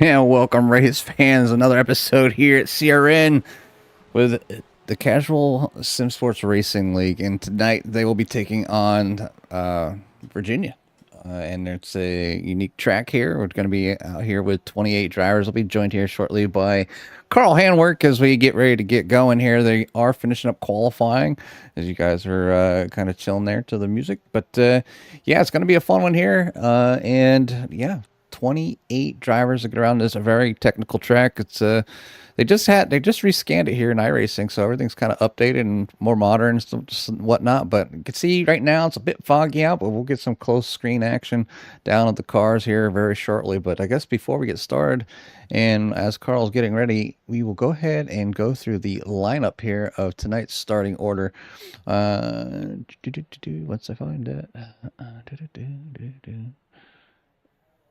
And welcome, race fans. Another episode here at CRN with the Casual Sim Sports Racing League. And tonight they will be taking on Virginia. And it's a unique track here. We're going to be out here with 28 drivers. I'll be joined here shortly by Carl Handwerk as we get ready to get going here. They are finishing up qualifying as you guys are kind of chilling there to the music. But yeah, it's going to be a fun one here. And yeah, 28 drivers that get around this a very technical track. It's they just rescanned it here in iRacing, so everything's kind of updated and more modern and whatnot. But you can see right now it's a bit foggy out, but we'll get some close screen action down at the cars here very shortly. But I guess before we get started, and as Carl's getting ready, we will go ahead and go through the lineup here of tonight's starting order. Once I find it.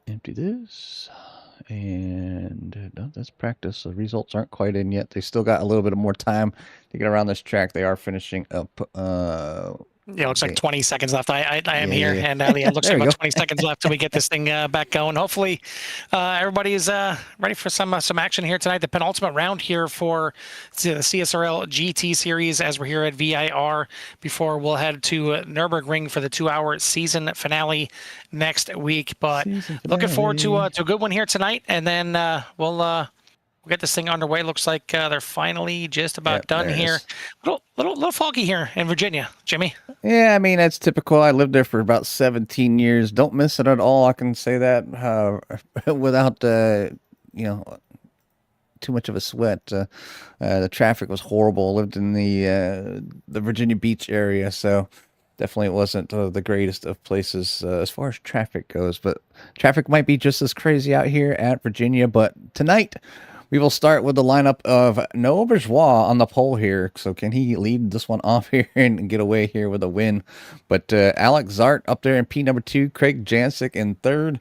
Empty this, and no, that's practice. The results aren't quite in yet. They still got a little bit of more time to get around this track. They are finishing up. Yeah, it looks like 20 seconds left. I am Yeah, here, yeah. and it looks like about 20 seconds left till we get this thing back going. Hopefully, everybody is ready for some action here tonight. The penultimate round here for the CSRL GT series as we're here at VIR before we'll head to Nürburgring for the 2-hour season finale next week. But looking forward to a good one here tonight, and then we'll get this thing underway. Looks like they're finally just about done here. Little foggy here in Virginia, Jimmy. Yeah, I mean, that's typical. I lived there for about 17 years. Don't miss it at all. I can say that without, too much of a sweat. The traffic was horrible. Lived in the Virginia Beach area, so definitely it wasn't the greatest of places as far as traffic goes. But traffic might be just as crazy out here at Virginia. But tonight, we will start with the lineup of Noah Bourgeois on the pole here. So can he lead this one off here and get away here with a win? But Alex Zart up there in P number 2, Craig Jancic in 3rd,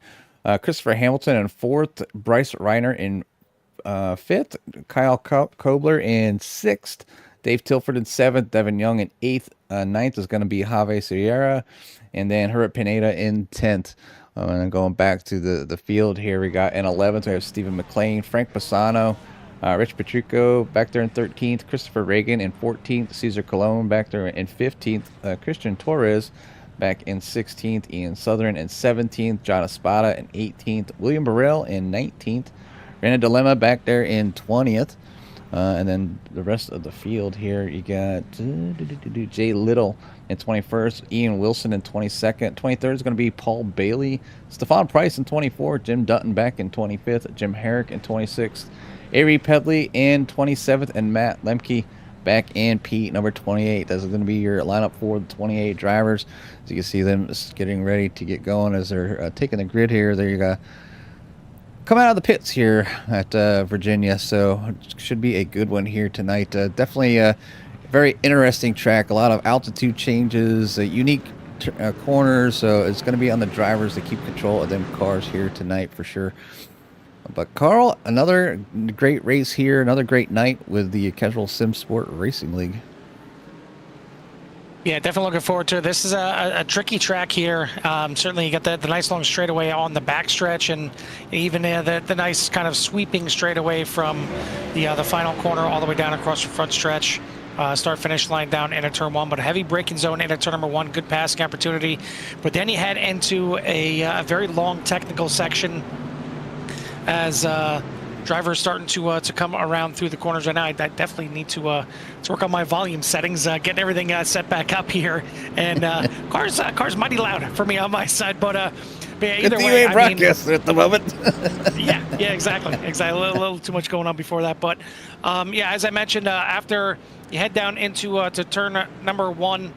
Christopher Hamilton in 4th, Bryce Reiner in 5th, Kyle Kobler in 6th, Dave Tilford in 7th, Devin Young in 8th, 9th is going to be Javi Sierra, and then Herbert Pineda in 10th. And then going back to the field here, we got in 11th, we have Stephen McLean, Frank Bassano, Rich Patrico back there in 13th, Christopher Reagan in 14th, Cesar Colon back there in 15th, Christian Torres back in 16th, Ian Southern in 17th, John Espada in 18th, William Burrell in 19th, Renan Dilemma back there in 20th. And then the rest of the field here, you got Jay Little in 21st, Ian Wilson in 22nd. 23rd is going to be Paul Bailey, Stefan Price in 24th, Jim Dutton back in 25th, Jim Herrick in 26th, Avery Pedley in 27th, and Matt Lemke back in P number 28. That's going to be your lineup for the 28 drivers. As you can see them getting ready to get going as they're taking the grid here. There you go. Come out of the pits here at Virginia, so it should be a good one here tonight. Definitely a very interesting track, a lot of altitude changes, unique corners, so it's going to be on the drivers to keep control of them cars here tonight for sure. But Carl, another great race here, another great night with the Casual Sim Sport Racing League. Yeah, definitely looking forward to it. This is a tricky track here. Certainly you got the nice long straightaway on the backstretch, and even the nice kind of sweeping straightaway from the final corner all the way down across the front stretch. Start-finish line down into turn 1, but a heavy braking zone into turn number 1, good passing opportunity. But then you head into a very long technical section as drivers starting to come around through the corners right now. I definitely need to work on my volume settings, getting everything set back up here. And cars mighty loud for me on my side, but yeah, either way, I mean, at the moment. yeah, exactly. A little too much going on before that, but yeah, as I mentioned, after you head down into to turn number 1,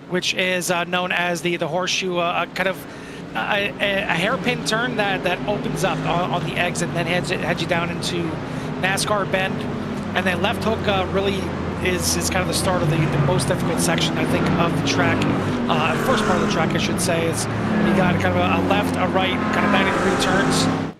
which is known as the horseshoe, kind of a hairpin turn that opens up on the exit and then heads you down into NASCAR bend, and then left hook really is kind of the start of the most difficult section, I think, of the track. First part of the track, I should say, is you got kind of a left, a right, kind of 90-degree turns,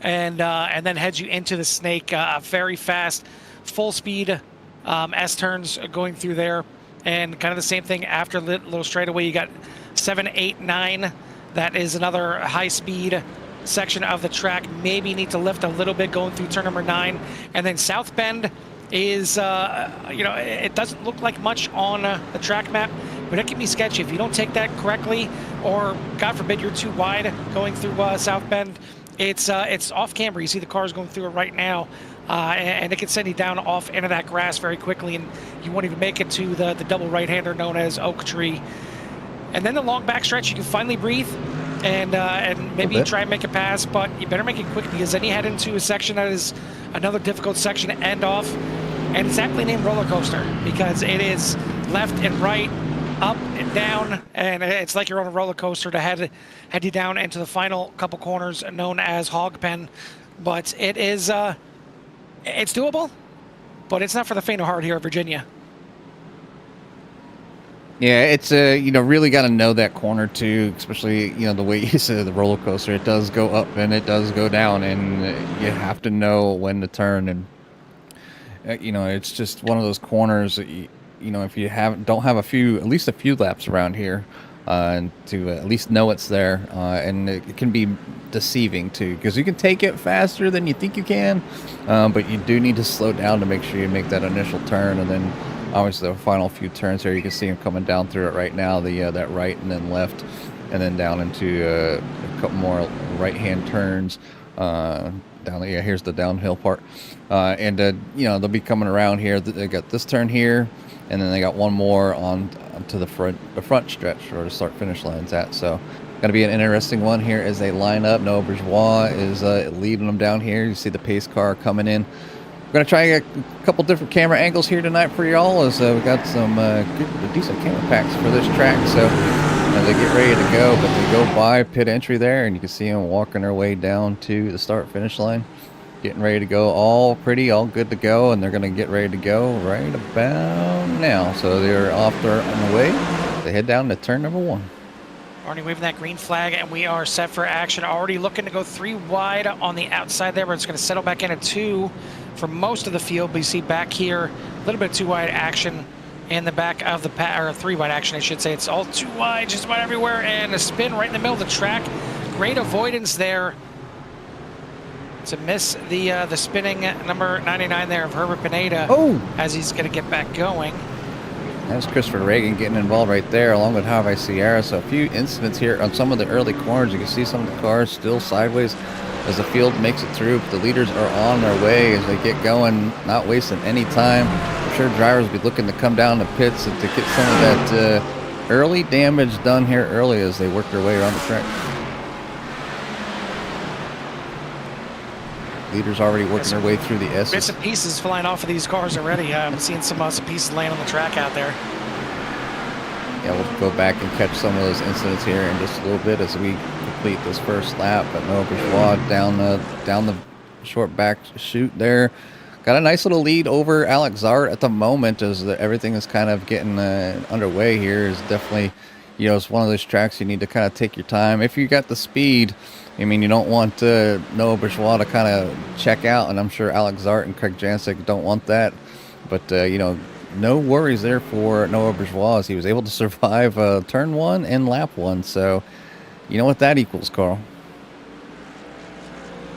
and then heads you into the snake. Very fast, full speed S turns going through there, and kind of the same thing after little straightaway. You got 7, 8, 9. That is another high speed section of the track. Maybe need to lift a little bit going through turn number 9. And then South Bend is, you know, it doesn't look like much on the track map, but it can be sketchy if you don't take that correctly, or God forbid you're too wide going through South Bend. It's off camber. You see the cars going through it right now, and it can send you down off into that grass very quickly, and you won't even make it to the double right-hander known as Oak Tree. And then the long backstretch, you can finally breathe and maybe try and make a pass, but you better make it quick, because then you head into a section that is another difficult section to end off, and it's aptly named roller coaster because it is left and right, up and down, and it's like you're on a roller coaster to head you down into the final couple corners known as Hog Pen. But it is it's doable, but it's not for the faint of heart here in Virginia. Yeah, it's you know, really got to know that corner too, especially, you know, the way you said the roller coaster. It does go up and it does go down, and you have to know when to turn. And you know, it's just one of those corners that you know, if you don't have at least a few laps around here, and to at least know it's there, and it can be deceiving too, because you can take it faster than you think you can, but you do need to slow down to make sure you make that initial turn, and then obviously the final few turns here, you can see them coming down through it right now, that right and then left, and then down into a couple more right-hand turns, down there. Yeah, here's the downhill part, and you know, they'll be coming around here. They got this turn here, and then they got one more on to the front stretch, or the start finish line's at. So going to be an interesting one here as they line up. Noah Bourgeois is leading them down here. You see the pace car coming in. We're going to try and get a couple different camera angles here tonight for y'all, as we got some decent camera packs for this track. So they get ready to go, but they go by pit entry there, and you can see them walking their way down to the start finish line, getting ready to go, all pretty, all good to go, and they're going to get ready to go right about now. So they're off there on the way. They head down to turn number 1. Already waving that green flag, and we are set for action. Already looking to go 3 wide on the outside there, but it's going to settle back into 2 for most of the field. But you see back here, a little bit of 2 wide action in the back of the or 3 wide action, I should say. It's all 2 wide, just about everywhere, and a spin right in the middle of the track. Great avoidance there to miss the spinning number 99 there of Herbert Pineda. As he's going to get back going. That's Christopher Reagan getting involved right there, along with Javi Sierra. So a few incidents here on some of the early corners. You can see some of the cars still sideways as the field makes it through. The leaders are on their way as they get going, not wasting any time. I'm sure drivers will be looking to come down the pits and to get some of that early damage done here early as they work their way around the track. Leaders already working their way through the S's. Bits and pieces flying off of these cars already. I'm seeing some pieces laying on the track out there. Yeah, we'll go back and catch some of those incidents here in just a little bit as we complete this first lap. But Noah Bourgeois down the short back chute there. Got a nice little lead over Alex Zart at the moment as everything is kind of getting underway here. Is definitely, you know, it's one of those tracks you need to kind of take your time. If you got the speed, I mean, you don't want Noah Bourgeois to kind of check out, and I'm sure Alex Zart and Craig Jancic don't want that. But, you know, no worries there for Noah Bourgeois as he was able to survive turn 1 and lap 1. So, you know what that equals, Carl?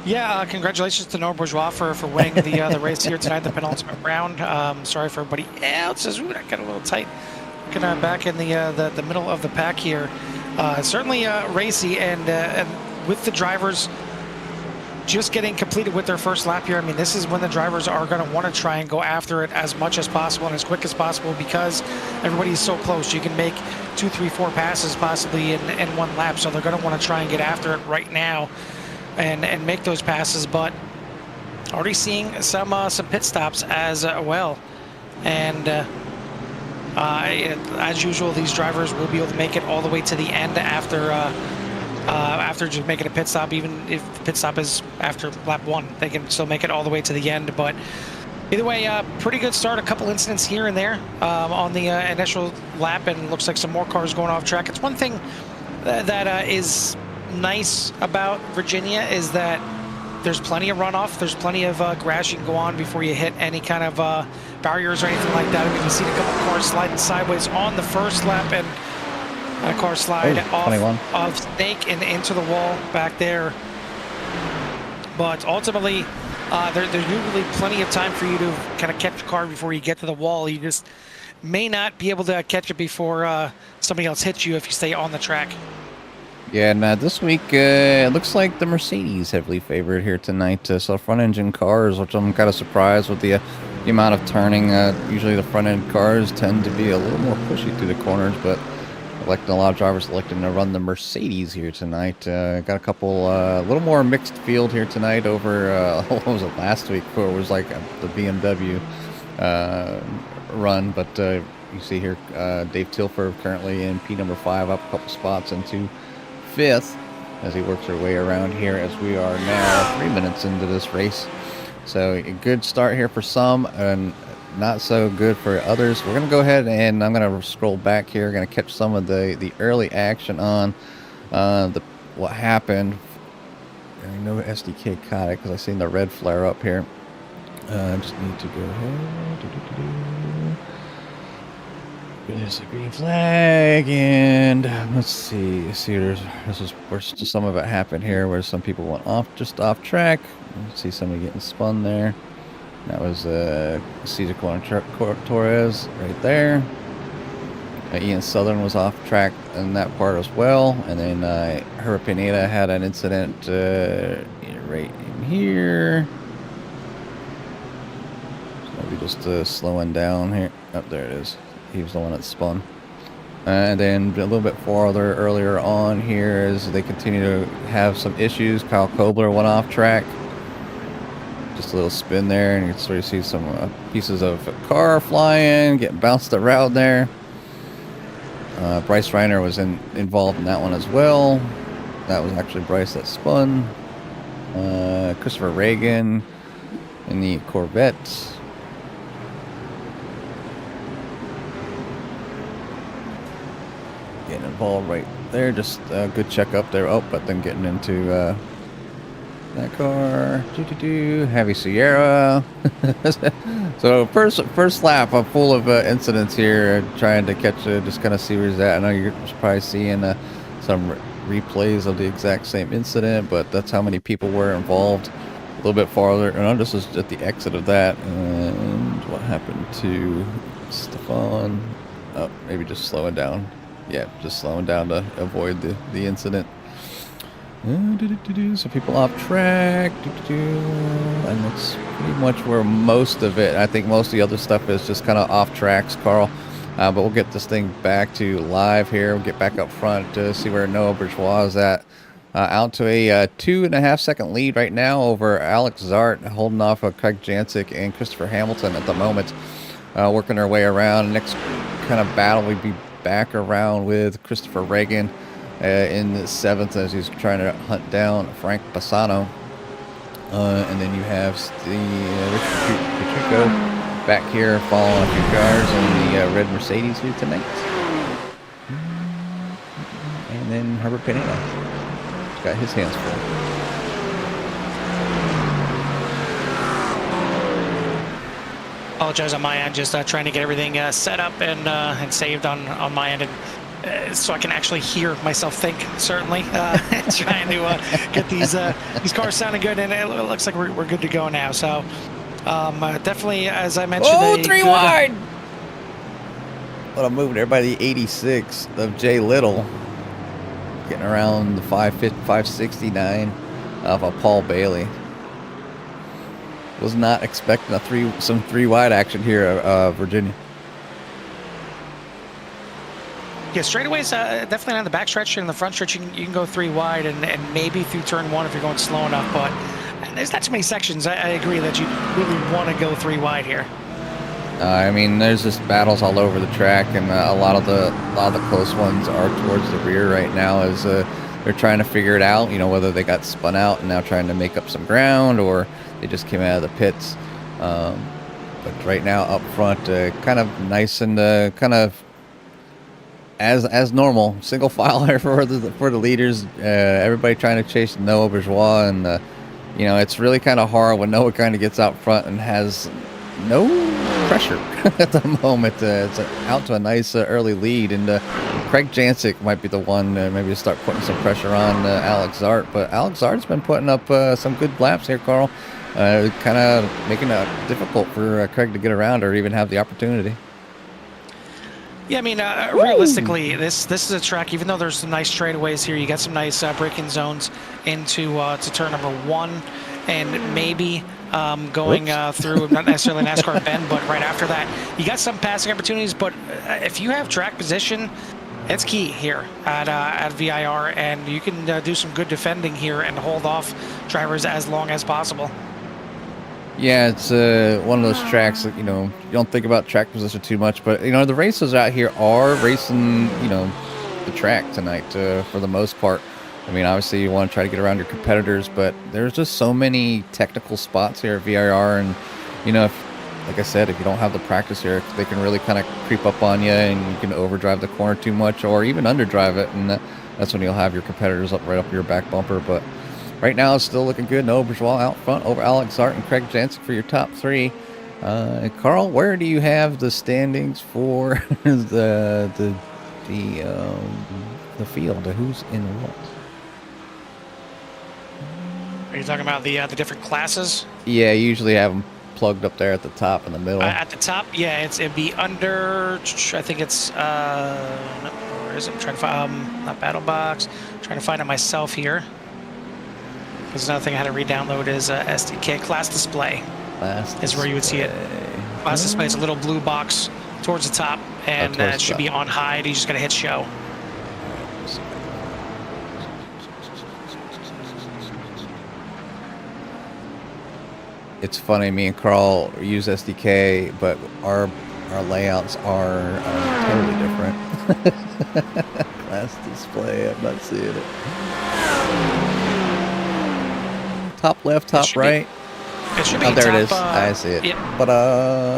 Yeah, congratulations to Noah Bourgeois for winning the race here tonight, the penultimate round. Sorry for everybody else as that got a little tight. Looking back in the middle of the pack here. Certainly racy, and with the drivers just getting completed with their first lap here, I mean, this is when the drivers are going to want to try and go after it as much as possible and as quick as possible, because everybody is so close. You can make 2, 3, 4 passes possibly in one lap, so they're going to want to try and get after it right now and make those passes. But already seeing some pit stops as well, and as usual, these drivers will be able to make it all the way to the end after just making a pit stop. Even if the pit stop is after lap 1, they can still make it all the way to the end. But either way, pretty good start. A couple incidents here and there on the initial lap, and looks like some more cars going off track. It's one thing that is nice about Virginia is that there's plenty of runoff. There's plenty of grass you can go on before you hit any kind of barriers or anything like that. I mean, you've seen a couple of cars sliding sideways on the first lap, and a car slide off of Snake and into the wall back there. But ultimately, there's usually plenty of time for you to kind of catch the car before you get to the wall. You just may not be able to catch it before somebody else hits you if you stay on the track. Yeah, and this week it looks like the Mercedes heavily favored here tonight. So front engine cars, which I'm kind of surprised with the amount of turning. Usually the front end cars tend to be a little more pushy through the corners, but a lot of drivers electing to run the Mercedes here tonight. Got a couple, a little more mixed field here tonight over, what was it, last week, where it was like the BMW run. But you see here, Dave Tilfer currently in P number 5, up a couple spots into 5th as he works her way around here as we are now 3 minutes into this race. So a good start here for some and not so good for others. We're gonna go ahead and I'm gonna scroll back here. Gonna catch some of the early action on what happened. I know SDK caught it because I seen the red flare up here. I just need to go ahead. There's a green flag, and let's see. This is where some of it happened here, where some people went just off track. Let's see somebody getting spun there. That was Cesar Torres right there. Ian Southern was off track in that part as well, and then Herb Pineda had an incident right in here. So maybe just slowing down here. Oh, there it is. He was the one that spun. And then a little bit farther earlier on here as they continue to have some issues. Kyle Kobler went off track. Just a little spin there, and you can sort of see some pieces of a car flying, getting bounced around there. Bryce Reiner was involved in that one as well. That was actually Bryce that spun. Christopher Reagan in the Corvette. Getting involved right there, just a good check up there. Oh, but then getting into that car. Heavy Sierra. So first lap, I'm full of incidents here, trying to catch just kind of see where he's at. I know you're probably seeing some replays of the exact same incident, but that's how many people were involved. A little bit farther, and this is at the exit of that. And what happened to Stefan? Oh, maybe just slowing down. Yeah, just slowing down to avoid the incident. Some people off track. And that's pretty much where most of it, I think most of the other stuff is just kind of off tracks, Carl. But we'll get this thing back to live here. We'll get back up front to see where Noah Bourgeois is at. Out to a 2.5 second lead right now over Alex Zart, holding off of Craig Jancic and Christopher Hamilton at the moment. Working our way around. Next kind of battle, we'd be back around with Christopher Reagan in the 7th as he's trying to hunt down Frank Bassano. And then you have the Richard Patrico back here following a few cars in the red Mercedes here tonight. And then Herbert Pineda. He's got his hands full. Apologize on my end, just trying to get everything set up and saved on my end, and so I can actually hear myself think. Certainly, trying to get these cars sounding good, and it looks like we're good to go now. So definitely, as I mentioned, three wide. Well, I'm moving everybody 86 of Jay Little, getting around the 569 of a Paul Bailey. Was not expecting some three wide action here, Virginia. Yeah, straightaways definitely on the back stretch. In the front stretch, you can go 3 wide and maybe through turn 1 if you're going slow enough. But there's not too many sections. I agree that you really want to go 3 wide here. I mean, there's just battles all over the track, and a lot of the close ones are towards the rear right now as they're trying to figure it out. You know, whether they got spun out and now trying to make up some ground, or they just came out of the pits. But right now up front, kind of nice and kind of as normal, single file here for the leaders. Everybody trying to chase Noah Bourgeois, and you know, it's really kind of hard when Noah kind of gets out front and has no pressure at the moment. It's out to a nice early lead, and Craig Jancic might be the one maybe to start putting some pressure on Alex Zart. But Alex Zart's been putting up some good laps here, Carl. Kind of making it difficult for Craig to get around or even have the opportunity. Yeah, I mean, realistically, this is a track. Even though there's some nice straightaways here, you got some nice braking zones into to turn number 1, and maybe going through not necessarily NASCAR bend, but right after that, you got some passing opportunities. But if you have track position, it's key here at VIR, and you can do some good defending here and hold off drivers as long as possible. Yeah, it's one of those tracks that, you know, you don't think about track position too much, but, you know, the racers out here are racing, you know, the track tonight for the most part. I mean, obviously you want to try to get around your competitors, but there's just so many technical spots here at VIR, and, you know, like I said, if you don't have the practice here, they can really kind of creep up on you, and you can overdrive the corner too much or even underdrive it, and that's when you'll have your competitors right up your back bumper. But right now, it's still looking good. No Bourgeois out front over Alex Zart and Craig Jancic for your top 3. Carl, where do you have the standings for the field? Who's in what? Are you talking about the different classes? Yeah, you usually have them plugged up there at the top in the middle. At the top, yeah, it'd be under. I think it's where is it? I'm trying to find not battle box. I'm trying to find it myself here. There's another thing I had to re-download is SDK class display. Is where you would see it. Class display is a little blue box towards the top, and it should be on high. You just gotta hit show. It's funny, me and Carl use SDK, but our layouts are totally different. Class display, I'm not seeing it. Top left, top right. It should be. Oh, there top, it is. I see it. Yep. But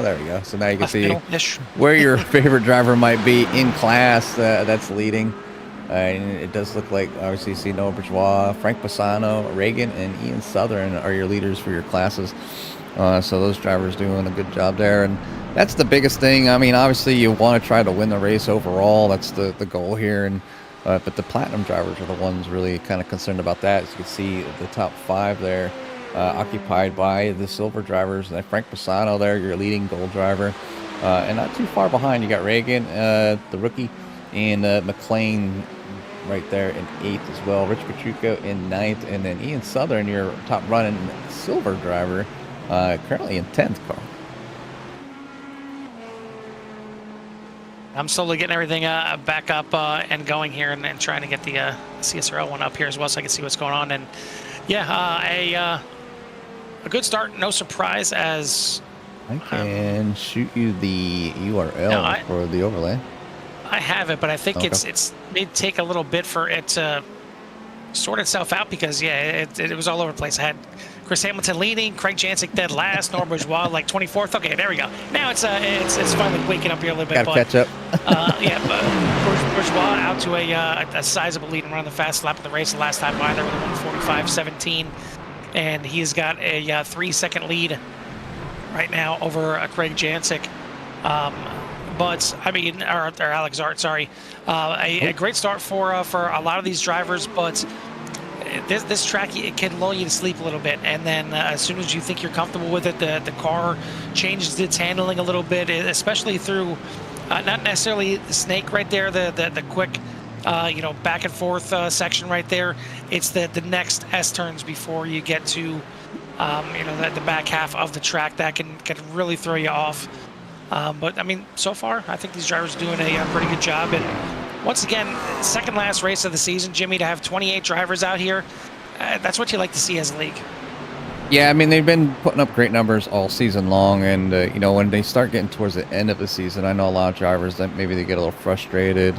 there we go. So now you can see middle-ish. where your favorite driver might be in class that's leading. And it does look like, obviously, you see Noah Bourgeois, Frank Bassano, Reagan, and Ian Southern are your leaders for your classes. So those drivers doing a good job there. And that's the biggest thing. I mean, obviously, you want to try to win the race overall. That's the goal here. And but the platinum drivers are the ones really kind of concerned about that. As you can see, the top 5 there occupied by the silver drivers. And Frank Bassano there, your leading gold driver. And not too far behind, you got Reagan, the rookie, and McLean right there in 8th as well. Rich Petrucco in 9th, and then Ian Southern, your top running silver driver, currently in 10th, Carl. I'm slowly getting everything back up and going here, and trying to get the CSRL one up here as well, so I can see what's going on. And yeah, a good start. No surprise as I can shoot you the URL for the overlay. I have it, but I think it may take a little bit for it to sort itself out, because it was all over the place. I had Chris Hamilton leading, Craig Jancic dead last, Noah Bourgeois like 24th. Okay, there we go. Now it's finally waking up here a little bit. Gotta catch up. Bourgeois out to a sizable lead and running the fastest lap of the race the last time by there with a 1:45.17, and he's got a 3-second lead right now over Craig Jancic. But I mean, or Alex Zart, sorry. A great start for a lot of these drivers, but this track, it can lull you to sleep a little bit, and then as soon as you think you're comfortable with it, the car changes its handling a little bit, especially through not necessarily the snake right there, the quick back and forth section right there. It's the next S turns before you get to the back half of the track that can really throw you off. But I mean, so far, I think these drivers are doing a pretty good job. And once again, second last race of the season, Jimmy, to have 28 drivers out here, that's what you like to see as a league. Yeah, I mean, they've been putting up great numbers all season long. And, when they start getting towards the end of the season, I know a lot of drivers that maybe they get a little frustrated,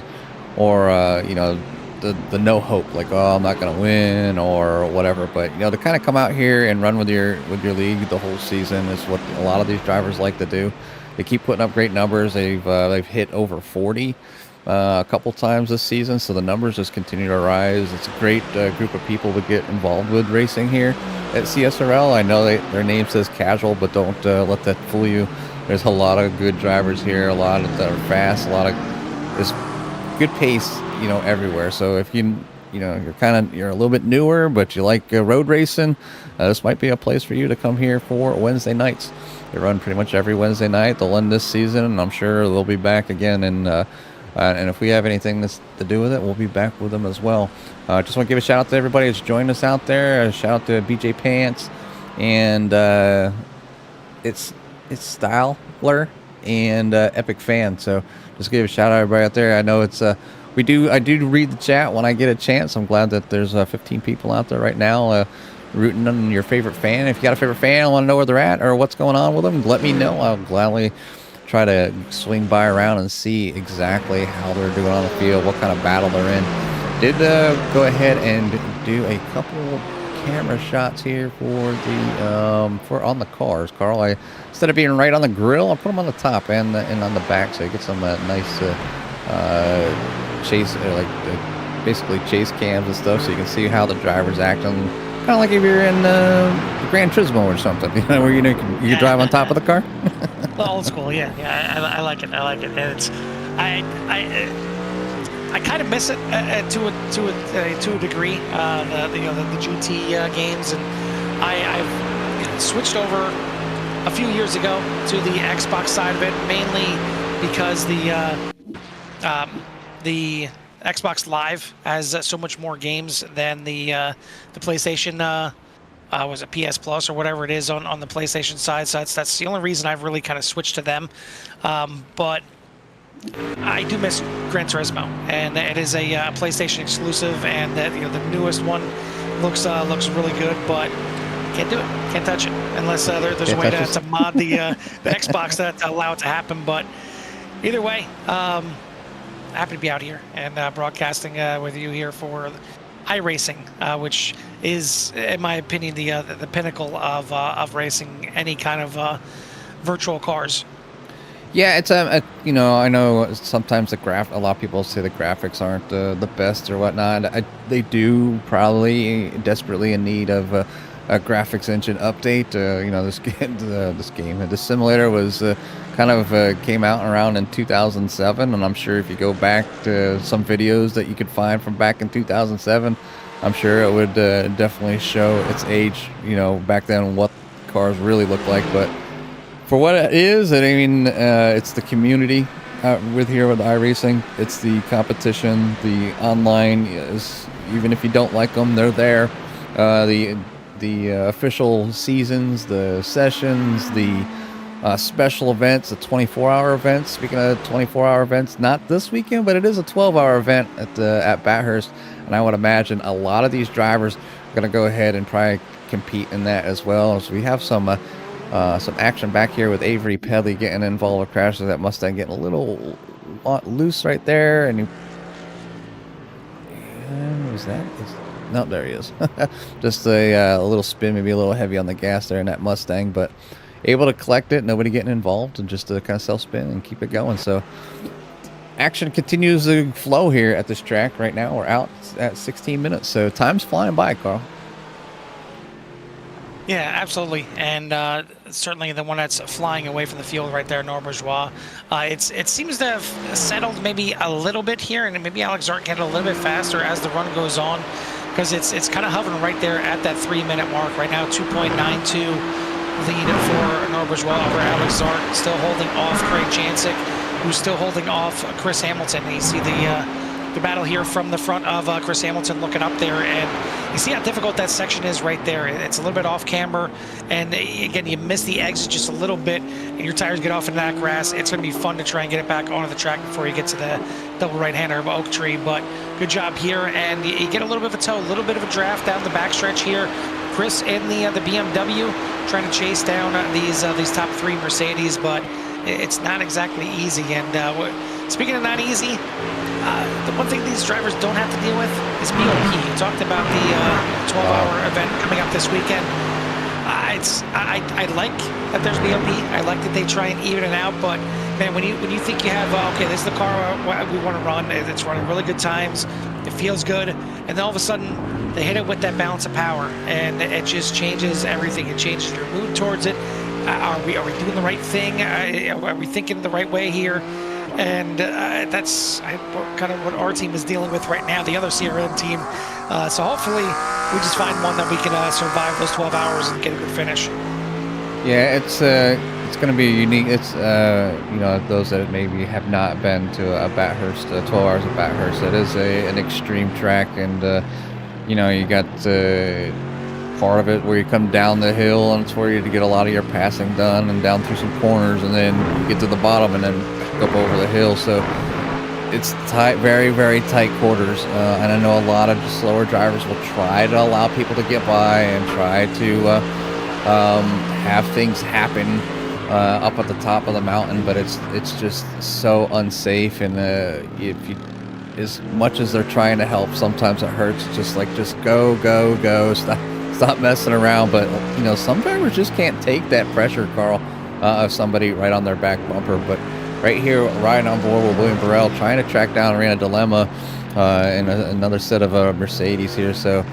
or, the no hope, like, oh, I'm not going to win or whatever. But, to kind of come out here and run with your league the whole season is what a lot of these drivers like to do. They keep putting up great numbers. They've hit over 40 a couple times this season, so the numbers just continue to rise. It's a great group of people to get involved with racing here at CSRL. I know their name says casual, but don't let that fool you. There's a lot of good drivers here, a lot that are fast, a lot of this good pace, everywhere. So if you're a little bit newer, but you like road racing, this might be a place for you to come here for Wednesday nights. They run pretty much every Wednesday night. They'll end this season, and I'm sure they'll be back again. And if we have anything to do with it, we'll be back with them as well. Just want to give a shout out to everybody that's joined us out there. A shout out to BJ Pants and it's Styler and Epic Fan. So just give a shout out to everybody out there. I know it's I do read the chat when I get a chance. I'm glad that there's 15 people out there right now rooting on your favorite fan. If you got a favorite fan, I want to know where they're at or what's going on with them, let me know. I'll gladly try to swing by around and see exactly how they're doing on the field, what kind of battle they're in. Did go ahead and do a couple camera shots here for the for on the cars, Carl. Instead of being right on the grill, I put them on the top and on the back, so you get some nice chase, basically chase cams and stuff, so you can see how the driver's acting. Kind of like if you're in Gran Turismo or something, where you can drive on top of the car. Old school, yeah. I like it. And it's I kind of miss it to a degree. The GT games, and I've switched over a few years ago to the Xbox side of it, mainly because the Xbox Live has so much more games than the PlayStation. Was it PS Plus or whatever it is on the PlayStation side? So that's the only reason I've really kind of switched to them. But I do miss Gran Turismo, and it is a PlayStation exclusive, and the newest one looks really good, but can't do it, can't touch it unless there's a way to mod the Xbox that allow it to happen. But either way, happy to be out here and broadcasting with you here for iRacing, which is, in my opinion, the pinnacle of racing any kind of virtual cars. Yeah, it's I know sometimes a lot of people say the graphics aren't the best or whatnot. They do probably desperately in need of a graphics engine update. This simulator was kind of came out around in 2007, and I'm sure if you go back to some videos that you could find from back in 2007, I'm sure it would definitely show its age, back then, what cars really looked like. But for what it is, it's the community with iRacing. It's the competition, the online is, even if you don't like them, they're there. The official seasons, the sessions, the special events, the 24-hour events. Speaking of 24-hour events, not this weekend, but it is a 12-hour event at Bathurst, and I would imagine a lot of these drivers are going to go ahead and probably compete in that as well. So we have some action back here with Avery Pedley getting involved with crashes. That Mustang getting a little loose right there, and was that? No, there he is. Just a little spin, maybe a little heavy on the gas there in that Mustang, but able to collect it, nobody getting involved, and just to kind of self-spin and keep it going. So action continues to flow here at this track right now. We're out at 16 minutes, so time's flying by, Carl. Yeah, absolutely, and certainly the one that's flying away from the field right there, Nord Bourgeois. It seems to have settled maybe a little bit here, and maybe Alex Zart can get a little bit faster as the run goes on, because it's kind of hovering right there at that 3-minute mark right now. 2.92 lead for Nord Bourgeois over Alex Zart, still holding off Craig Jancic, who's still holding off Chris Hamilton. And you see the battle here from the front of Chris Hamilton looking up there, and you see how difficult that section is right there. It's a little bit off camber, and again, you miss the exit just a little bit, and your tires get off into that grass. It's going to be fun to try and get it back onto the track before you get to the double right-hander of Oak Tree, but good job here, and you get a little bit of a tow, a little bit of a draft down the backstretch here. Chris in the BMW trying to chase down these top three Mercedes, but it's not exactly easy. And speaking of not easy, the one thing these drivers don't have to deal with is BOP. You talked about the 12-hour event coming up this weekend. I like that there's BOP. I like that they try and even it out, but man, when you think you have okay, this is the car we want to run. It's running really good times. It feels good, and then all of a sudden they hit it with that balance of power, and it just changes everything. It changes your mood towards it. Are we doing the right thing? Are we thinking the right way here? And that's kind of what our team is dealing with right now, the other CRM team. So hopefully we just find one that we can survive those 12 hours and get a good finish. Yeah, it's going to be unique. It's you know, those that maybe have not been to a Bathurst, 12 hours of Bathurst, it is an extreme track, and you know, you got part of it where you come down the hill, and it's where you get a lot of your passing done, and down through some corners, and then you get to the bottom, and then back up over the hill. So it's tight, very, very tight quarters, and I know a lot of slower drivers will try to allow people to get by and try to have things happen up at the top of the mountain, but it's just so unsafe, and if you, as much as they're trying to help, sometimes it hurts. Just go, stop messing around. But you know, some drivers just can't take that pressure, Carl, of somebody right on their back bumper. But right here, riding on board with William Burrell, trying to track down Arena Dilemma in another set of Mercedes here. So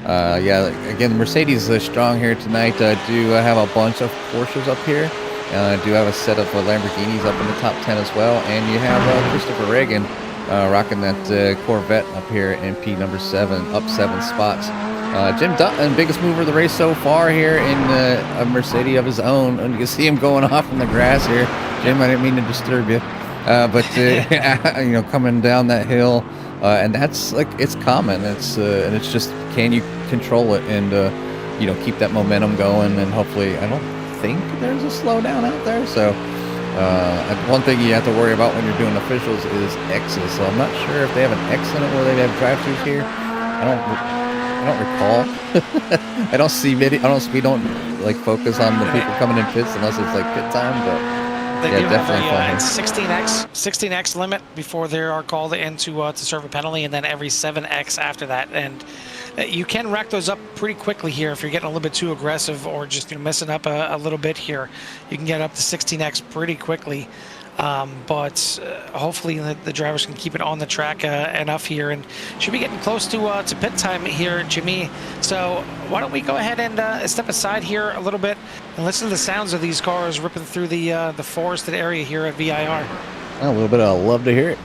yeah, again, the Mercedes is strong here tonight. I do have a bunch of Porsches up here. I do have a set of Lamborghinis up in the top 10 as well. And you have Christopher Reagan rocking that Corvette up here in P number 7, up 7 spots. Jim Dutton, biggest mover of the race so far here in a Mercedes of his own. And you can see him going off in the grass here. Jim, I didn't mean to disturb you. But you know, coming down that hill, and that's like, it's common. It's and it's just, can you control it and you know, keep that momentum going? And hopefully, I don't think there's a slowdown out there. So one thing you have to worry about when you're doing officials is X's. So I'm not sure if they have an X in it where they have drive-thrus here. I don't recall. I don't see video. We don't like focus on the people coming in pits unless it's like pit time. But they yeah, definitely have a 16x limit before they are called in to serve a penalty, and then every 7x after that. And you can rack those up pretty quickly here if you're getting a little bit too aggressive, or just, you know, messing up a little bit here. You can get up to 16x pretty quickly. But hopefully the drivers can keep it on the track enough here, and should be getting close to pit time here, Jimmy. So why don't we go ahead and step aside here a little bit and listen to the sounds of these cars ripping through the forested area here at VIR. A little bit. I'd love to hear it.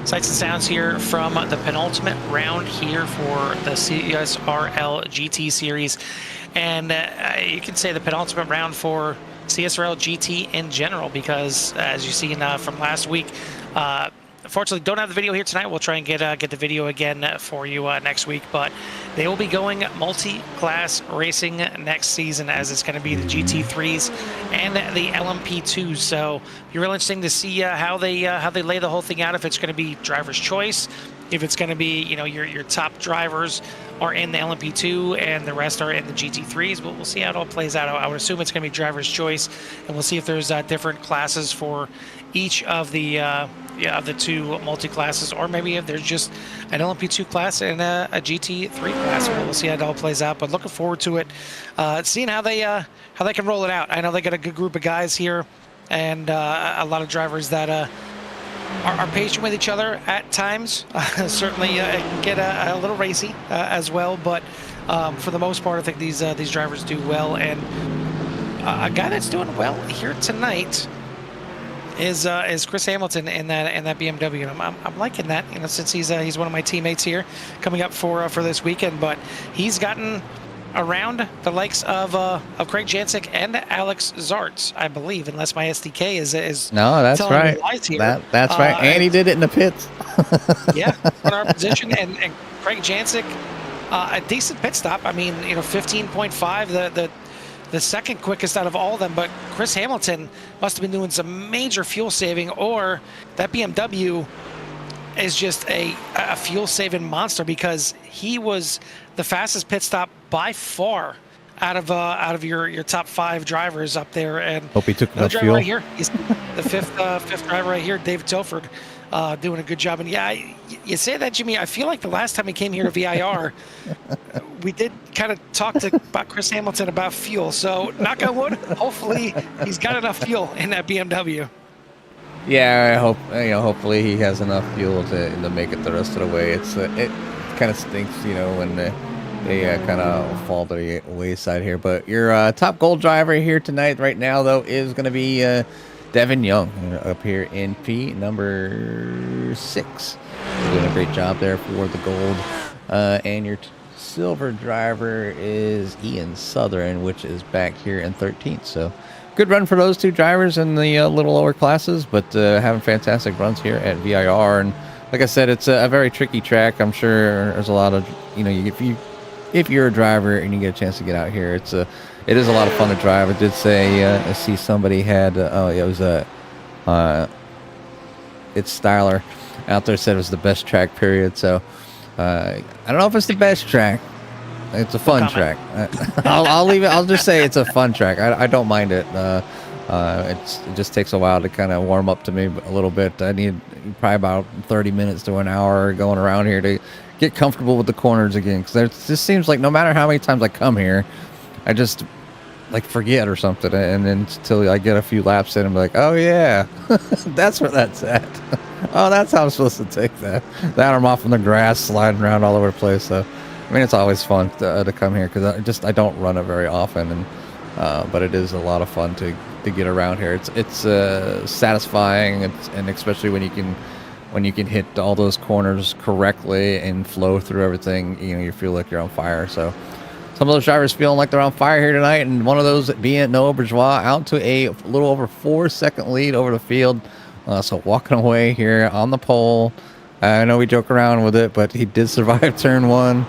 Sights and sounds here from the penultimate round here for the CSRL GT series. And you can say the penultimate round for CSRL GT in general, because as you've seen from last week, unfortunately don't have the video here tonight. We'll try and get the video again for you next week, but they will be going multi-class racing next season, as it's going to be the GT3s and the LMP2s. So you're really interesting to see how they lay the whole thing out. If it's going to be driver's choice, if it's going to be, you know, your top drivers are in the LMP2 and the rest are in the GT3s, but we'll see how it all plays out. I would assume it's going to be driver's choice, and we'll see if there's different classes for each of the two multi-classes, or maybe if there's just an LMP2 class and a GT3 class. We'll see how it all plays out, but looking forward to it, seeing how they can roll it out. I know they got a good group of guys here, and a lot of drivers that are patient with each other at times. Certainly get a little racy as well, but for the most part, I think these drivers do well. And a guy that's doing well here tonight is Chris Hamilton in that BMW. And I'm liking that, you know, since he's one of my teammates here coming up for this weekend. But he's gotten around the likes of Craig Jancic and Alex Zarts, I believe, unless my SDK is no, that's telling me right. lies here. That's right. And he did it in the pits. Yeah, on our position, and Craig Jancic, a decent pit stop. I mean, you know, 15.5, the second quickest out of all of them. But Chris Hamilton must have been doing some major fuel saving, or that BMW is just a fuel saving monster, because he was the fastest pit stop by far out of your top 5 drivers up there. And hope he took enough driver fuel. right here, he's the fifth driver right here, David Tilford, doing a good job. And yeah, you say that, Jimmy, I feel like the last time he came here to VIR, we did kind of talk about Chris Hamilton about fuel. So knock on wood, hopefully he's got enough fuel in that BMW. Yeah, I hope, you know, hopefully he has enough fuel to make it the rest of the way. It kind of stinks, you know, when they kind of fall to the wayside here. But your top gold driver here tonight, right now, though, is going to be Devin Young up here in P number 6. Doing a great job there for the gold. And your silver driver is Ian Southern, which is back here in 13th. So good run for those two drivers in the little lower classes, but having fantastic runs here at VIR. And like I said, it's a very tricky track. I'm sure there's a lot of, you know, if you're a driver and you get a chance to get out here, it is a lot of fun to drive. I did say I see somebody had it was it's Styler out there said it was the best track, period. So I don't know if it's the best track. It's a fun track. I'll leave it. I'll just say it's a fun track. I don't mind it. It just takes a while to kind of warm up to me a little bit. I need probably about 30 minutes to an hour going around here to get comfortable with the corners again. Because it just seems like no matter how many times I come here, I just like forget or something. And then until I get a few laps in, I'm like, oh yeah, that's where that's at. Oh, that's how I'm supposed to take that. That I'm off in the grass, sliding around all over the place. So I mean, it's always fun to come here, because I don't run it very often, and but it is a lot of fun to get around here. It's satisfying, and especially when you can hit all those corners correctly and flow through everything. You know, you feel like you're on fire. So some of those drivers feeling like they're on fire here tonight, and one of those being Noah Bourgeois, out to a little over 4-second lead over the field. So walking away here on the pole. I know we joke around with it, but he did survive turn 1.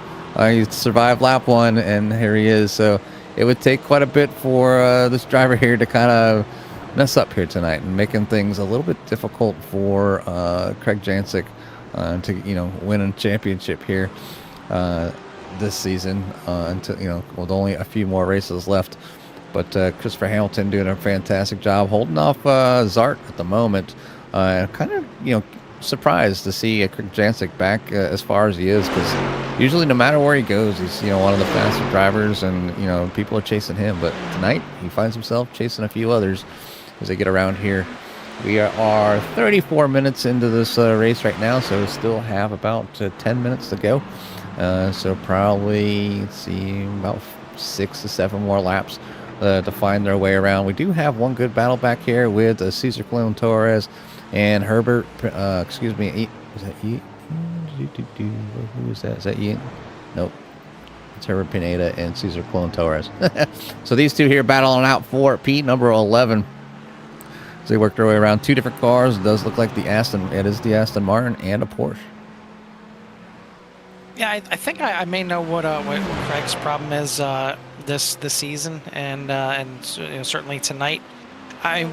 He survived lap 1, and here he is. So it would take quite a bit for this driver here to kind of mess up here tonight, and making things a little bit difficult for Craig Jancic to, you know, win a championship here this season. Until, you know, with only a few more races left. But Christopher Hamilton doing a fantastic job holding off Zart at the moment. Kind of, you know, surprised to see Craig Jancic back as far as he is, because usually no matter where he goes, he's, you know, one of the faster drivers, and, you know, people are chasing him. But tonight he finds himself chasing a few others as they get around here. We are 34 minutes into this race right now, so we still have about 10 minutes to go. So probably, let's see, about 6 to 7 more laps to find their way around. We do have one good battle back here with Cesar Clone Torres and Is that Ian? Who is that? Is that Ian? Nope. It's Herbert Pineda and Cesar Clone Torres. So these two here battling out for P number 11. So they worked their way around two different cars. It does look like the Aston. It is the Aston Martin and a Porsche. Yeah, I think I may know what Craig's problem is this season, and you know, certainly tonight.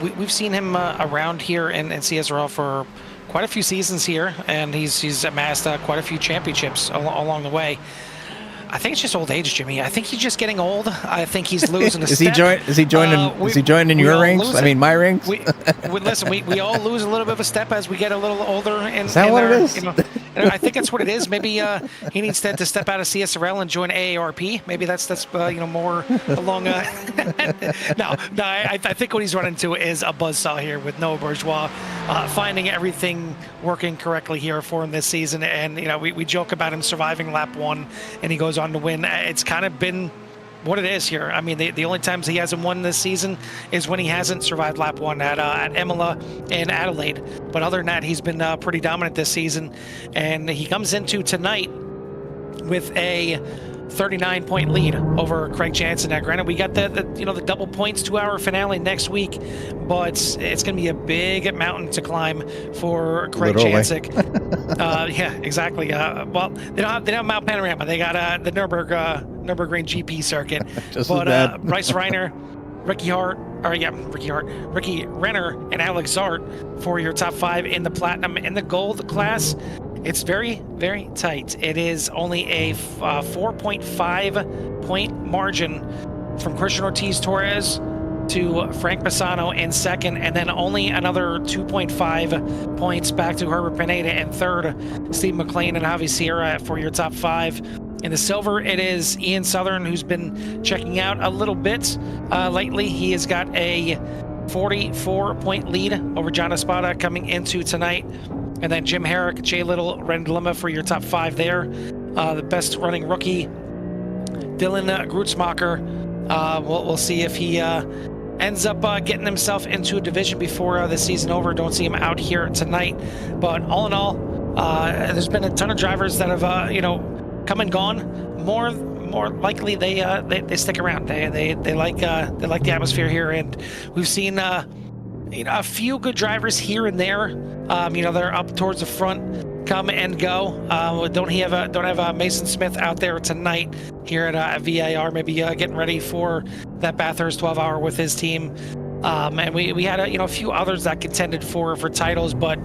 We've seen him around here in CSRL for quite a few seasons here, and he's amassed quite a few championships along the way. I think it's just old age, Jimmy. I think he's just getting old. I think he's losing a Is step. Is he joining your ranks? I mean, my ranks. Listen, we all lose a little bit of a step as we get a little older. Is that what it is? You know, I think that's what it is. Maybe he needs to step out of CSRL and join AARP. Maybe that's you know, more along. No. I think what he's running into is a buzzsaw here with Noah Bourgeois, finding everything working correctly here for him this season. And you know, we joke about him surviving lap 1, and he goes on to win. It's kind of been what it is here. I mean, the only times he hasn't won this season is when he hasn't survived lap 1 at Imola and Adelaide. But other than that, he's been pretty dominant this season, and he comes into tonight with a 39-point lead over Craig Jansen. Now, granted, we got the you know, the double points 2-hour finale next week, but it's going to be a big mountain to climb for Craig Jansen. Yeah, exactly. Well, they don't have Mount Panorama. They got the Nürburgring GP circuit. But Bryce Reiner, Ricky Renner, and Alex Zart for your top 5 in the platinum. In the gold class, it's very, very tight. It is only a 4.5 point margin from Christian Ortiz Torres to Frank Bassano in second, and then only another 2.5 points back to Herbert Pineda in third, Steve McLean and Javi Sierra for your top 5. In the silver, it is Ian Southern, who's been checking out a little bit lately. He has got a 44-point lead over John Espada coming into tonight. And then Jim Herrick, Jay Little, Ren Dilemma for your top 5 there. The best running rookie, Dylan Grutzmacher. We'll see if he ends up getting himself into a division before the season over. Don't see him out here tonight. But all in all, there's been a ton of drivers that have you know, come and gone. More likely they stick around. They like the atmosphere here, and we've seen you know, a few good drivers here and there. You know, they're up towards the front, come and go. Don't have Mason Smith out there tonight here at VAR, maybe getting ready for that Bathurst 12-hour with his team. And we had you know, a few others that contended for titles, but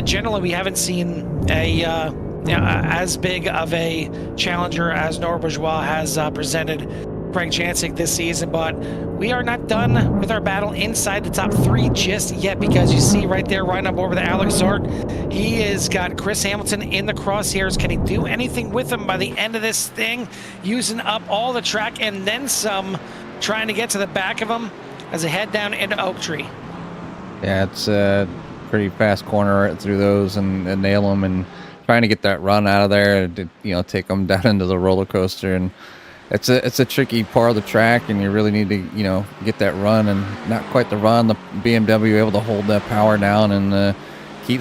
generally we haven't seen a you know, as big of a challenger as Noah Bourgeois has presented Craig Jansen this season. But we are not done with our battle inside the top 3 just yet, because you see right there, right up over the Alex Zart, he has got Chris Hamilton in the crosshairs. Can he do anything with him by the end of this thing, using up all the track and then some, trying to get to the back of him as they head down into Oak Tree? Yeah, it's a pretty fast corner right through those and nail them, and trying to get that run out of there to, you know, take them down into the roller coaster. And it's a tricky part of the track, and you really need to, you know, get that run, and not quite the run. The BMW able to hold that power down and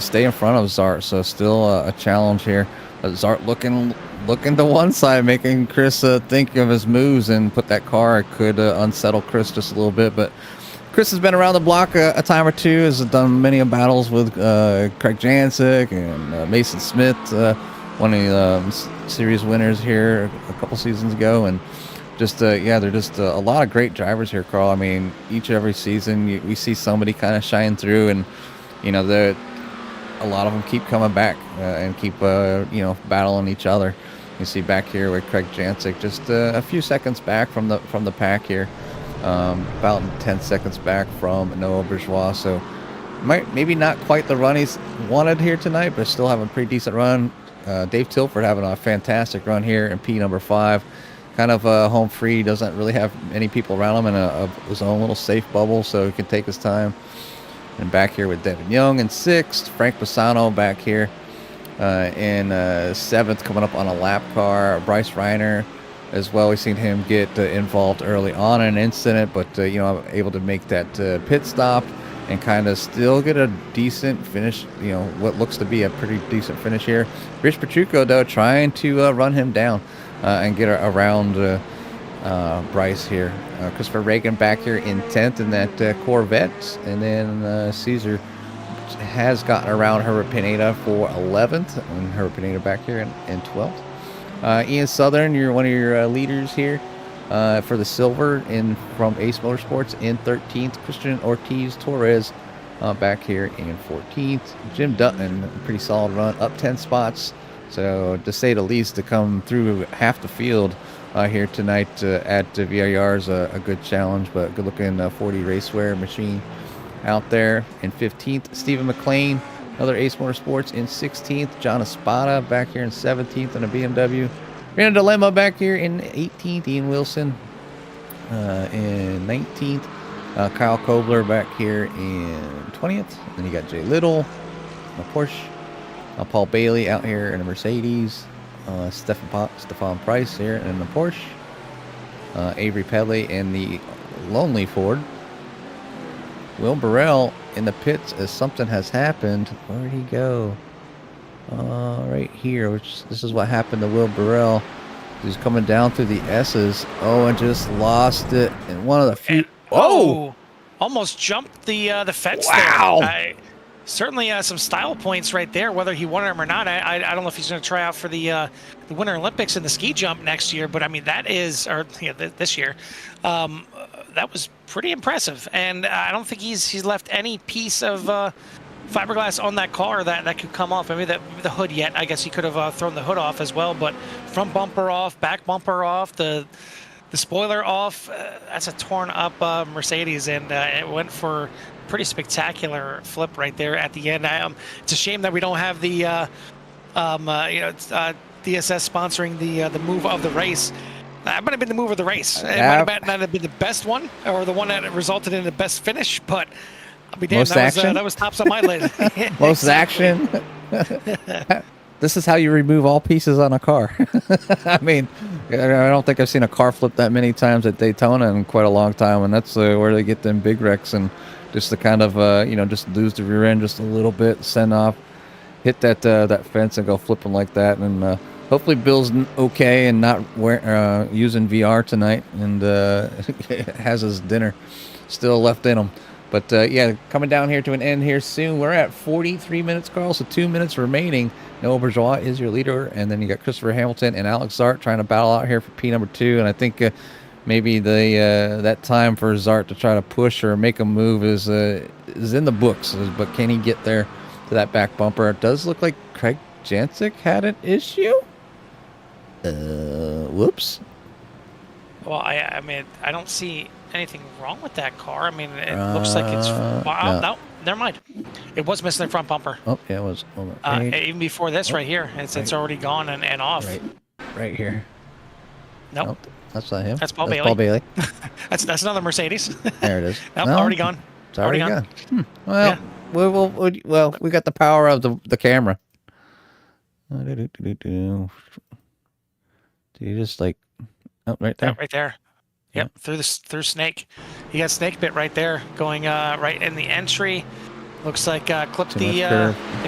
stay in front of Zart. So still a challenge here. But Zart looking to one side, making Chris think of his moves and put that car. It could unsettle Chris just a little bit, but Chris has been around the block a time or two, has done many battles with Craig Jansen and Mason Smith, one of the series winners here a couple seasons ago. And just, yeah, they're just a lot of great drivers here, Carl. I mean, every season we see somebody kind of shine through, and, you know, a lot of them keep coming back and keep, you know, battling each other. You see back here with Craig Jansen just a few seconds back from the pack here. About 10 seconds back from Noah Bourgeois. So maybe not quite the run he's wanted here tonight, but still having a pretty decent run. Dave Tilford having a fantastic run here in P number 5. Kind of home free, doesn't really have any people around him in his own little safe bubble, so he can take his time. And back here with Devin Young in 6th. Frank Bassano back here in 7th, coming up on a lap car. Bryce Reiner as well. We've seen him get involved early on in an incident, but you know, able to make that pit stop and kind of still get a decent finish, what looks to be a pretty decent finish here. Rich Pachuco, though, trying to run him down and get around Bryce here. Christopher Reagan back here in 10th in that Corvette, and then Caesar has gotten around Herbert Pineda for 11th, and Herbert Pineda back here in 12th. Ian Southern, you're one of your leaders here for the silver from Ace Motorsports in 13th. Christian Ortiz Torres back here in 14th. Jim Dutton, pretty solid run, up 10 spots. So to say the least, to come through half the field here tonight at VIR is a good challenge, but good looking 40 Racewear machine out there in 15th. Stephen McLean, another Ace Motorsports in 16th. John Espada back here in 17th on a BMW. Rena Dilemma back here in 18th. Ian Wilson in 19th. Kyle Kobler back here in 20th. Then you got Jay Little, a Porsche. Paul Bailey out here in a Mercedes. Stefan Price here in the Porsche. Avery Pedley in the Lonely Ford. Will Burrell in the pits as something has happened. Where'd he go? Right here, this is what happened to Will Burrell. He's coming down through the S's. Oh, and just lost it in one of the few. Oh, almost jumped the fence. Wow. There. Certainly some style points right there, whether he won them or not. I don't know if he's going to try out for the Winter Olympics in the ski jump next year, but I mean, that is, or this year, that was pretty impressive. And I don't think he's left any piece of fiberglass on that car that could come off. Maybe the hood yet. I guess he could have thrown the hood off as well, but front bumper off, back bumper off, the spoiler off. That's a torn up Mercedes, and it went for pretty spectacular flip right there at the end. It's a shame that we don't have the DSS sponsoring the move of the race. That might have been the move of the race. It might not have been the best one, or the one that resulted in the best finish, but I'll be damned, that was tops on my list. Most action. This is how you remove all pieces on a car. I mean, I don't think I've seen a car flip that many times at Daytona in quite a long time, and that's where they get them big wrecks, and just to kind of just lose the rear end just a little bit, send off, hit that fence and go flipping like that. And hopefully Bill's okay and not using VR tonight, and has his dinner still left in him. But yeah, coming down here to an end here soon. We're at 43 minutes, Carl, so 2 minutes remaining. Noah Bourgeois is your leader, and then you got Christopher Hamilton and Alex Zart trying to battle out here for P number 2. And I think maybe that time for Zart to try to push or make a move is in the books. But can he get there to that back bumper? It does look like Craig Jancic had an issue. Whoops. Well, I mean, I don't see anything wrong with that car. I mean, it looks like it's... No, never mind. It was missing the front bumper. Oh, yeah, it was. Even before this right here. It's already gone and off. Right here. Nope. That's not him. That's Paul Bailey. Paul Bailey. That's another Mercedes. There it is. Nope, already gone. It's already gone. Well, yeah. Well, we got the power of the camera. Do you just like... Oh, right there. Yep, right there. Yep, yeah. through Snake. You got Snake bit right there, going right in the entry. Looks like clipped the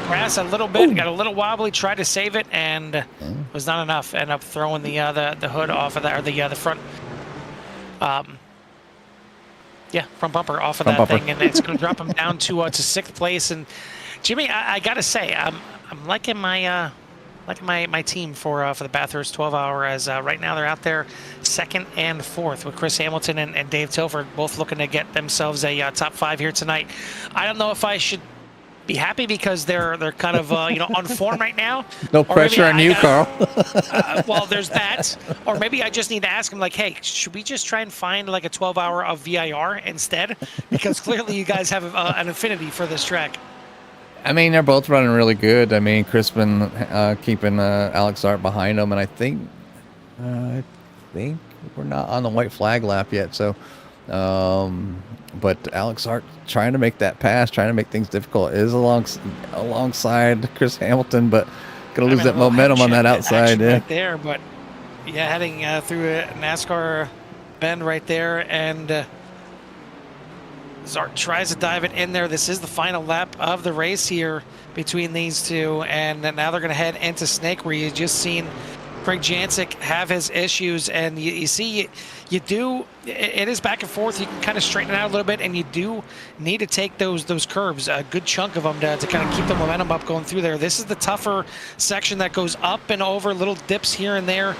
grass a little bit. Ooh. Got a little wobbly. Tried to save it, and was not enough. Ended up throwing the hood off of that, or the front. Front bumper off of that thing, and it's going to drop him down to 6th place. And Jimmy, I gotta say, I'm liking my team for the Bathurst 12-hour, as right now they're out there 2nd and 4th with Chris Hamilton and Dave Tilford, both looking to get themselves a top 5 here tonight. I don't know if I should be happy because they're kind of on form right now. No pressure on you, Carl. Well, there's that. Or maybe I just need to ask them, like, hey, should we just try and find like a 12-hour of VIR instead? Because clearly you guys have an affinity for this track. I mean, they're both running really good. I mean, Crispin keeping Alex Zart behind him, and I think we're not on the white flag lap yet. So, but Alex Zart trying to make that pass, trying to make things difficult, is alongside Chris Hamilton, but gonna lose that momentum on that outside. Yeah, right there. But yeah, heading through a NASCAR bend right there, and Zart tries to dive it in there. This is the final lap of the race here between these two, and now they're going to head into Snake, where you just seen Craig Jancic have his issues, and you see it is back and forth. You can kind of straighten it out a little bit, and you do need to take those curves, a good chunk of them, to kind of keep the momentum up going through there. This is the tougher section that goes up and over, little dips here and there,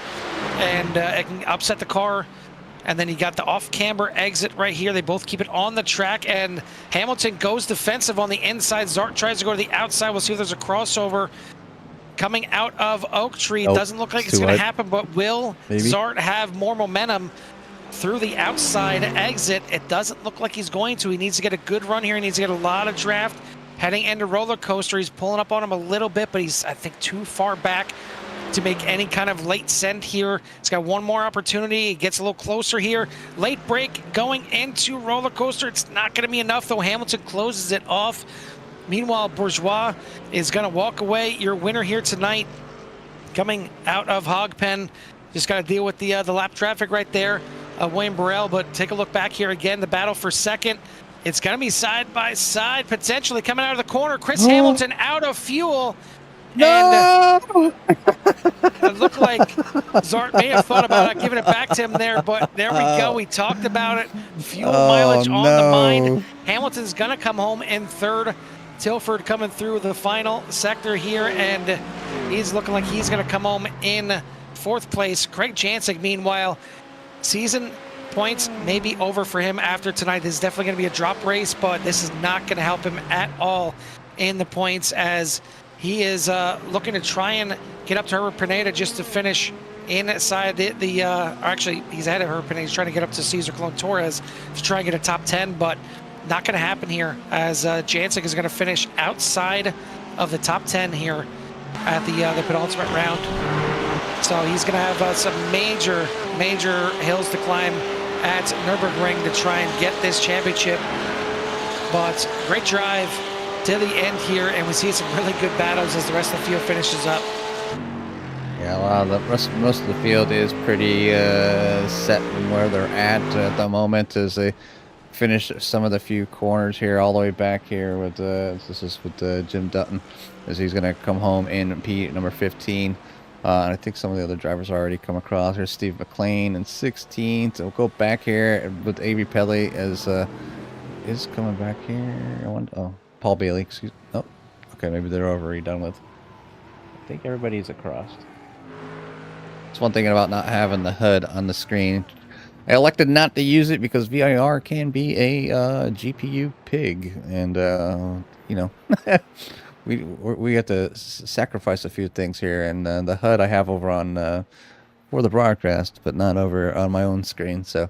and it can upset the car. And then you got the off-camber exit right here. They both keep it on the track, and Hamilton goes defensive on the inside. Zart tries to go to the outside. We'll see if there's a crossover coming out of Oak Tree. Doesn't look like it's going to happen, but will Zart have more momentum through the outside exit? It doesn't look like he's going to. He needs to get a good run here. He needs to get a lot of draft. Heading into Roller Coaster, he's pulling up on him a little bit, but he's, I think, too far back to make any kind of late send here. He's got one more opportunity. He gets a little closer here. Late break going into Roller Coaster. It's not going to be enough, though. Hamilton closes it off. Meanwhile, Bourgeois is going to walk away. Your winner here tonight, coming out of Hogpen. Just got to deal with the lap traffic right there, Wayne Burrell. But take a look back here again. The battle for second. It's going to be side by side, potentially coming out of the corner. Chris Hamilton out of fuel. No! And it looked like Zart may have thought about giving it back to him there, but there we go. We talked about it. Fuel mileage on the mind. Hamilton's going to come home in third. Tilford coming through the final sector here, and he's looking like he's going to come home in fourth place. Craig Jancic, meanwhile, season points may be over for him after tonight. This is definitely going to be a drop race, but this is not going to help him at all in the points, as he is looking to try and get up to Herbert Pineda just to finish inside actually, he's ahead of Herbert Pineda. He's trying to get up to Cesar Colon Torres to try and get a top 10, but not going to happen here, as Jancic is going to finish outside of the top 10 here at the penultimate round. So he's going to have some major hills to climb at Nürburgring to try and get this championship. But great drive to the end here, and we see some really good battles as the rest of the field finishes up. Yeah, well, most of the field is pretty set in where they're at the moment, as they finish some of the few corners here all the way back here with this is with Jim Dutton, as he's going to come home in P number 15. And I think some of the other drivers already come across. Here's Steve McLean in 16th. We'll go back here with Avery Pelly as is coming back here. Paul Bailey, excuse me. Oh, okay, maybe they're already done with. I think everybody's across. It's one thing about not having the HUD on the screen. I elected not to use it because VIR can be a GPU pig, and you know, we have to sacrifice a few things here. And the HUD I have over on for the broadcast, but not over on my own screen. So.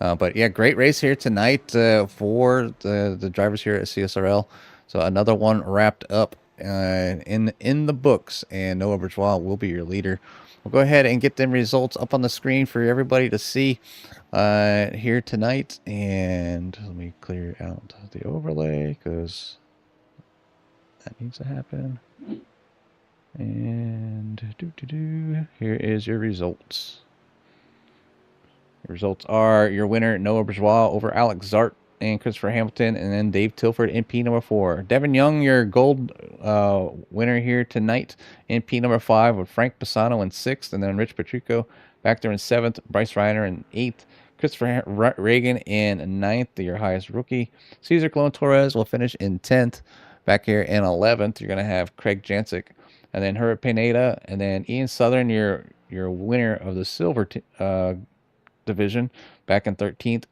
But yeah, great race here tonight for the drivers here at CSRL. So another one wrapped up in the books, and Noah Bourgeois will be your leader. We'll go ahead and get them results up on the screen for everybody to see here tonight. And let me clear out the overlay, because that needs to happen. And here is your results. The results are your winner, Noah Bourgeois, over Alex Zart and Christopher Hamilton, and then Dave Tilford in P number 4. Devin Young, your gold winner here tonight in P number 5, with Frank Pisano in 6th, and then Rich Patrico back there in 7th, Bryce Reiner in 8th, Christopher Reagan in 9th, your highest rookie. Cesar Colon Torres will finish in 10th. Back here in 11th, you're going to have Craig Jancic, and then Herbert Pineda, and then Ian Southern, your winner of the silver division, back in 13th.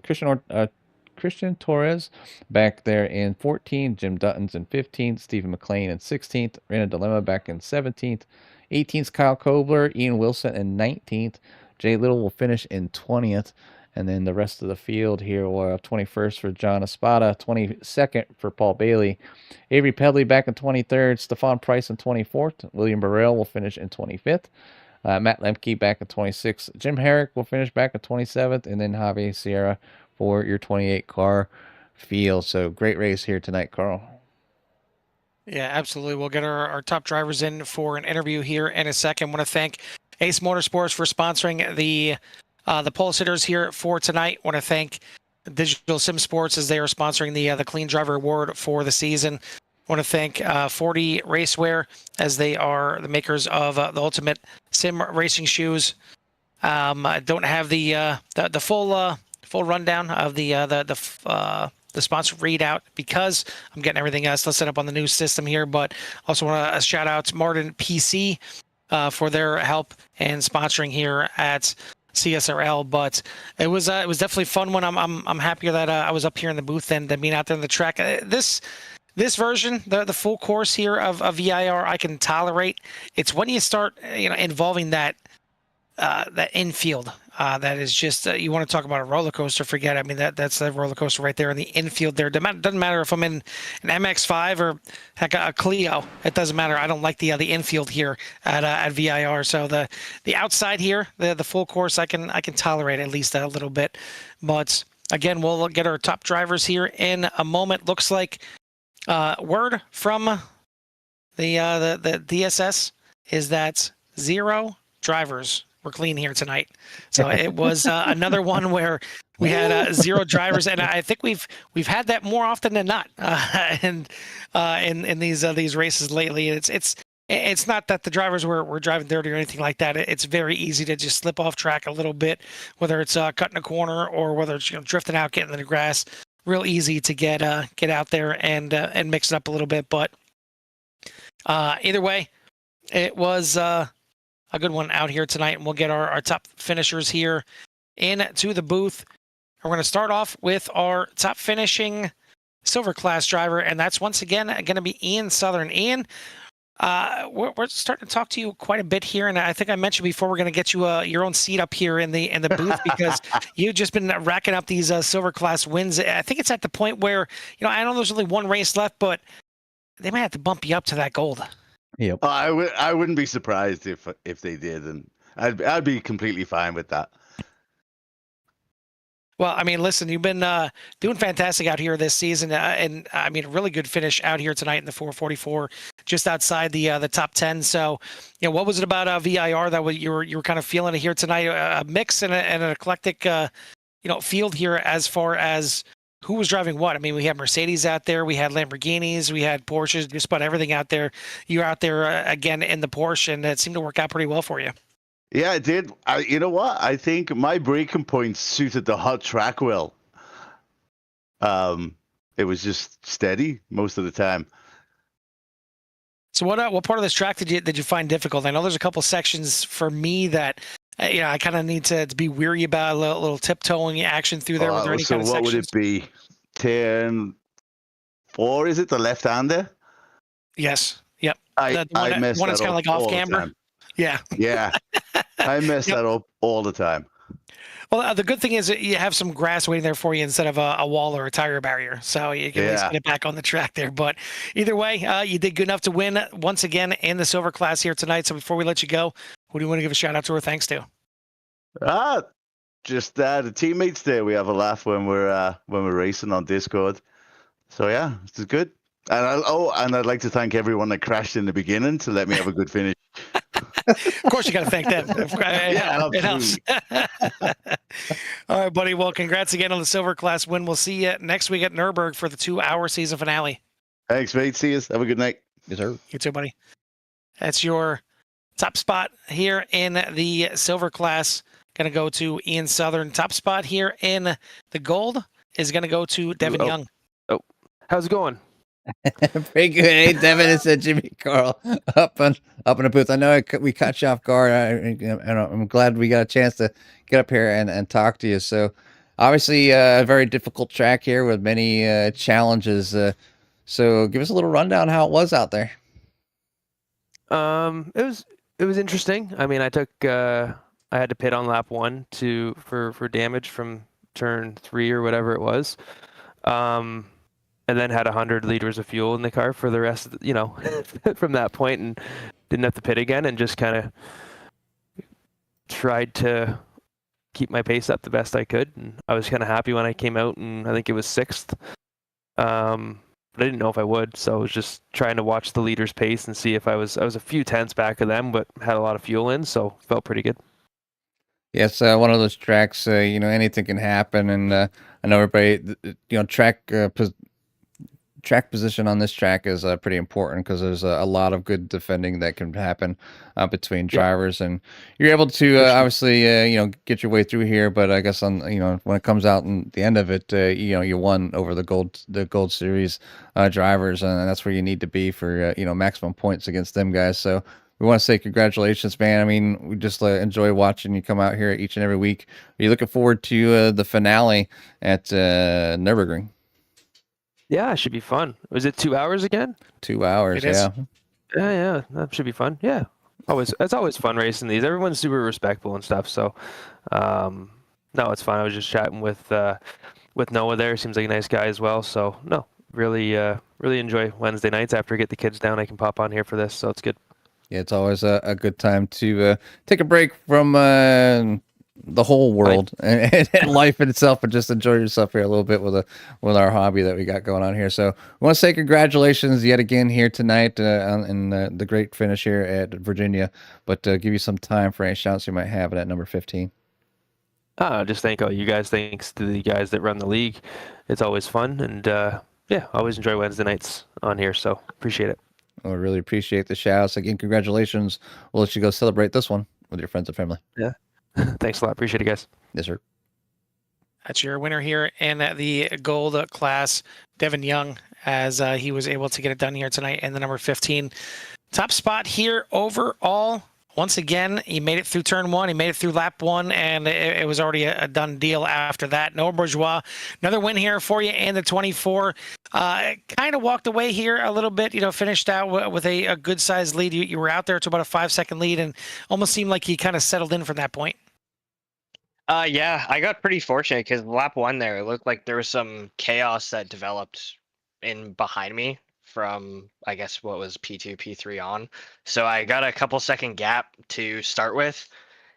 Christian Torres back there in 14th. Jim Dutton's in 15th. Stephen McLean in 16th. Rena Dilemma back in 17th. 18th, Kyle Kobler. Ian Wilson in 19th. Jay Little will finish in 20th. And then the rest of the field here will have 21st for John Espada, 22nd for Paul Bailey. Avery Pedley back in 23rd. Stefan Price in 24th. William Burrell will finish in 25th. Matt Lemke back at 26th. Jim Herrick will finish back at 27th. And then Javier Sierra for your 28 car field. So great race here tonight, Carl. Yeah, absolutely. We'll get our top drivers in for an interview here in a second. I want to thank Ace Motorsports for sponsoring the pole sitters here for tonight. I want to thank Digital Sim Sports, as they are sponsoring the Clean Driver Award for the season. I want to thank 40 Racewear, as they are the makers of the ultimate sim racing shoes. I don't have the full rundown of the sponsor readout because I'm getting everything else set up on the new system here. But also want to shout out to Martin PC for their help and sponsoring here at CSRL. But it was definitely fun when I'm happier that I was up here in the booth and being out there on the track. This version, the full course here of VIR, I can tolerate. It's when you start involving that infield that is just you want to talk about a roller coaster. Forget it. I mean that's the roller coaster right there in the infield there. Doesn't matter if I'm in an MX-5 or heck a Clio. It doesn't matter. I don't like the infield here at VIR. So the outside here, the full course, I can tolerate at least a little bit. But again, we'll get our top drivers here in a moment. Looks like word from the DSS is that 0 drivers were clean here tonight. So it was another one where we had 0 drivers, and I think we've had that more often than not, and in these races lately. It's not that the drivers were driving dirty or anything like that. It's very easy to just slip off track a little bit, whether it's cutting a corner or whether it's drifting out, getting in the grass. Real easy to get out there and mix it up a little bit. But either way, it was a good one out here tonight, and we'll get our top finishers here into the booth. We're going to start off with our top finishing silver class driver, and that's once again going to be Ian Southern. Ian, we're starting to talk to you quite a bit here, and I think I mentioned before we're going to get you your own seat up here in the booth because you've just been racking up these silver class wins. I think it's at the point where I know there's only one race left, but they might have to bump you up to that gold. Yep. I wouldn't be surprised if they did, and I'd be completely fine with that. Well, I mean, listen, you've been doing fantastic out here this season, and I mean, a really good finish out here tonight in the 444, just outside the top 10. So, what was it about VIR that you were kind of feeling it here tonight? A mix and an eclectic, field here as far as who was driving what. I mean, we had Mercedes out there, we had Lamborghinis, we had Porsches, just about everything out there. You're out there again in the Porsche, and it seemed to work out pretty well for you. Yeah, it did. You know what? I think my braking points suited the hot track well. It was just steady most of the time. So what part of this track did you find difficult? I know there's a couple sections for me that I kind of need to be weary about, a little tiptoeing action through there. Were there any kind of sections? What would it be? Turn 4, is it? The left-hander? Yes. Yep. I messed one that that's kind of like off camber. Yeah. Yeah. I mess that up all the time. Well, the good thing is that you have some grass waiting there for you instead of a wall or a tire barrier, so you can at least get it back on the track there. But either way, you did good enough to win once again in the silver class here tonight. So before we let you go, who do you want to give a shout out to or thanks to? Just the teammates there. We have a laugh when we're racing on Discord. So yeah, this is good. And I'd like to thank everyone that crashed in the beginning to let me have a good finish. Of course, you got to thank them. It helps. All right, buddy. Well, congrats again on the silver class win. We'll see you next week at Nürburgring for the 2-hour season finale. Thanks, mate. See you. Have a good night. Yes, sir. You too, buddy. That's your top spot here in the silver class. Going to go to Ian Southern. Top spot here in the gold is going to go to Devin Young. Oh, how's it going? Pretty good. Hey, Devin, it's Jimmy Carl up in the booth. I know we caught you off guard, and I'm glad we got a chance to get up here and talk to you. So, obviously, a very difficult track here with many challenges. So, give us a little rundown how it was out there. It was interesting. I mean, I had to pit on lap 1 for damage from turn 3 or whatever it was. And then had 100 liters of fuel in the car for the rest of the, from that point, and didn't have to pit again, and just kind of tried to keep my pace up the best I could. And I was kind of happy when I came out, and I think it was 6th. But I didn't know if I would, so I was just trying to watch the leaders' pace and see if I was a few tenths back of them, but had a lot of fuel in, so felt pretty good. Yes, one of those tracks, anything can happen, and I know everybody, track position on this track is pretty important because there's a lot of good defending that can happen between Yeah, drivers, and you're able to for sure. obviously get your way through here. But I guess on when it comes out and the end of it, you won over the gold series drivers, and that's where you need to be for maximum points against them guys. So we want to say congratulations, man. I mean, we just enjoy watching you come out here each and every week. Are you looking forward to the finale at Nürburgring? Yeah, it should be fun. Was it 2 hours again? 2 hours, It is. yeah. Yeah, that should be fun. Yeah, it's always fun racing these. Everyone's super respectful and stuff. So, no, it's fun. I was just chatting with Noah there. Seems like a nice guy as well. So, no, really enjoy Wednesday nights. After I get the kids down, I can pop on here for this. So it's good. Yeah, it's always a good time to take a break from the whole world and life in itself, and just enjoy yourself here a little bit with our hobby that we got going on here. So we want to say congratulations yet again here tonight in the great finish here at Virginia, but give you some time for any shouts you might have at number 15. Just thank all you guys. Thanks to the guys that run the league. It's always fun, and yeah, always enjoy Wednesday nights on here. So appreciate it. I really appreciate the shouts. Again, congratulations. We'll let you go celebrate this one with your friends and family. Yeah. Thanks a lot. Appreciate it, guys. Yes, sir. That's your winner here in the gold class, Devin Young, as he was able to get it done here tonight in the number 15. Top spot here overall. Once again, he made it through turn one. He made it through lap one, and it was already a done deal after that. Noah Bourgeois, another win here for you in the 24. Kind of walked away here a little bit, finished out with a good-sized lead. You were out there to about a 5-second lead, and almost seemed like he kind of settled in from that point. Yeah, I got pretty fortunate because lap one there, it looked like there was some chaos that developed in behind me from, I guess, what was P2, P3 on. So I got a couple second gap to start with,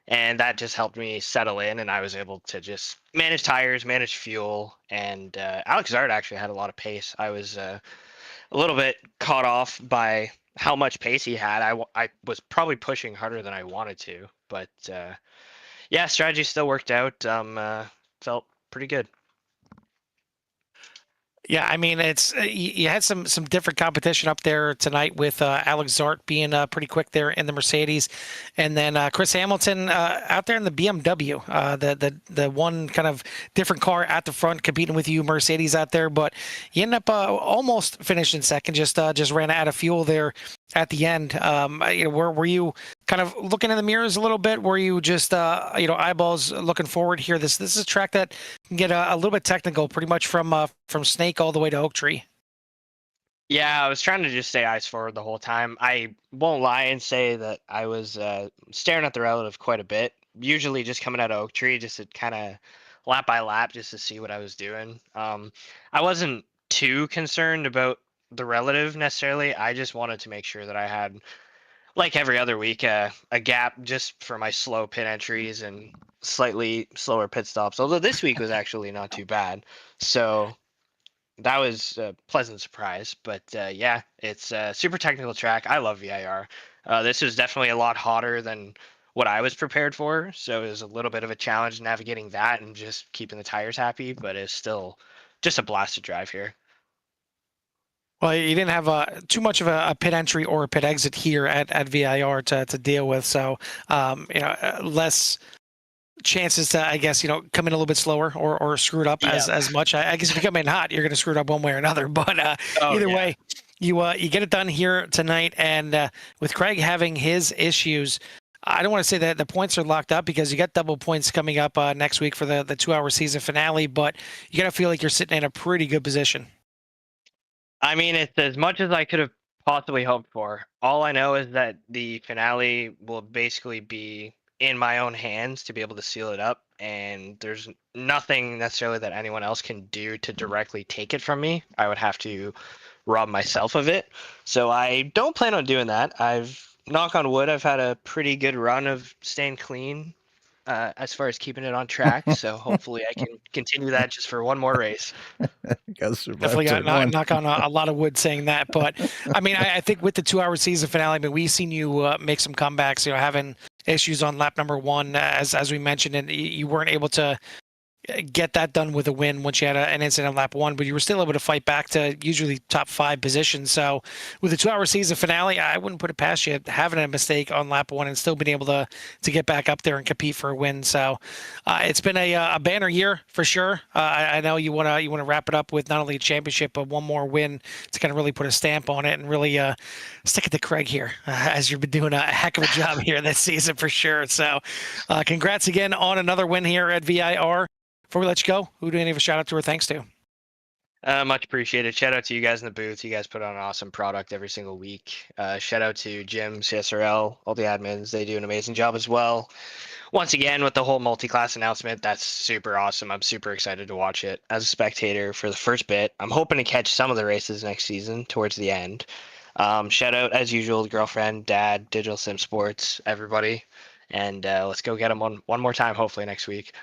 and that just helped me settle in, and I was able to just manage tires, manage fuel, and Alex Zard actually had a lot of pace. I was a little bit caught off by how much pace he had. I was probably pushing harder than I wanted to, but yeah, strategy still worked out. Felt pretty good. Yeah, I mean, it's you had some different competition up there tonight with Alex Zart being pretty quick there in the Mercedes, and then Chris Hamilton out there in the BMW, the one kind of different car at the front competing with you, Mercedes out there, but you end up almost finishing second, just ran out of fuel there at the end. Were you kind of looking in the mirrors a little bit? Were you just eyeballs looking forward here? This is a track that can get a little bit technical, pretty much from Snake all the way to Oak Tree. Yeah, I was trying to just stay eyes forward the whole time. I won't lie and say that I was staring at the relative quite a bit. Usually just coming out of Oak Tree, just to kind of lap by lap, just to see what I was doing. I wasn't too concerned about the relative necessarily. I just wanted to make sure that I had, like every other week, a gap just for my slow pit entries and slightly slower pit stops. Although this week was actually not too bad. So that was a pleasant surprise. But yeah, it's a super technical track. I love VIR. This was definitely a lot hotter than what I was prepared for. So it was a little bit of a challenge navigating that and just keeping the tires happy. But it's still just a blast to drive here. Well, you didn't have too much of a pit entry or a pit exit here at VIR to deal with, so less chances to, I guess, come in a little bit slower or screw it up as much. I guess if you come in hot, you're going to screw it up one way or another. But either way, you get it done here tonight, and with Craig having his issues, I don't want to say that the points are locked up because you got double points coming up next week for the 2-hour season finale, but you got to feel like you're sitting in a pretty good position. I mean, it's as much as I could have possibly hoped for. All I know is that the finale will basically be in my own hands to be able to seal it up, and there's nothing necessarily that anyone else can do to directly take it from me. I would have to rob myself of it. So I don't plan on doing that. Knock on wood, I've had a pretty good run of staying clean as far as keeping it on track. So hopefully I can continue that just for one more race. Definitely got knock on a lot of wood saying that. But I mean, I think with the 2-hour season finale, I mean, we've seen you make some comebacks, having issues on lap number one, as we mentioned, and you weren't able to get that done with a win once you had an incident on lap 1, but you were still able to fight back to usually top 5 positions. So with a 2-hour season finale, I wouldn't put it past you having a mistake on lap 1 and still being able to get back up there and compete for a win. So it's been a banner year for sure. I know you want to wrap it up with not only a championship but one more win to kind of really put a stamp on it and really stick it to Craig here as you've been doing a heck of a job here this season for sure. So congrats again on another win here at VIR. Before we let you go, who do you have a shout out to or thanks to? Much appreciated. Shout out to you guys in the booth. You guys put on an awesome product every single week. Shout out to Jim, CSRL, all the admins. They do an amazing job as well. Once again, with the whole multi-class announcement, that's super awesome. I'm super excited to watch it as a spectator for the first bit. I'm hoping to catch some of the races next season towards the end. Shout out, as usual, girlfriend, dad, Digital Sim Sports, everybody. And let's go get them one more time, hopefully next week.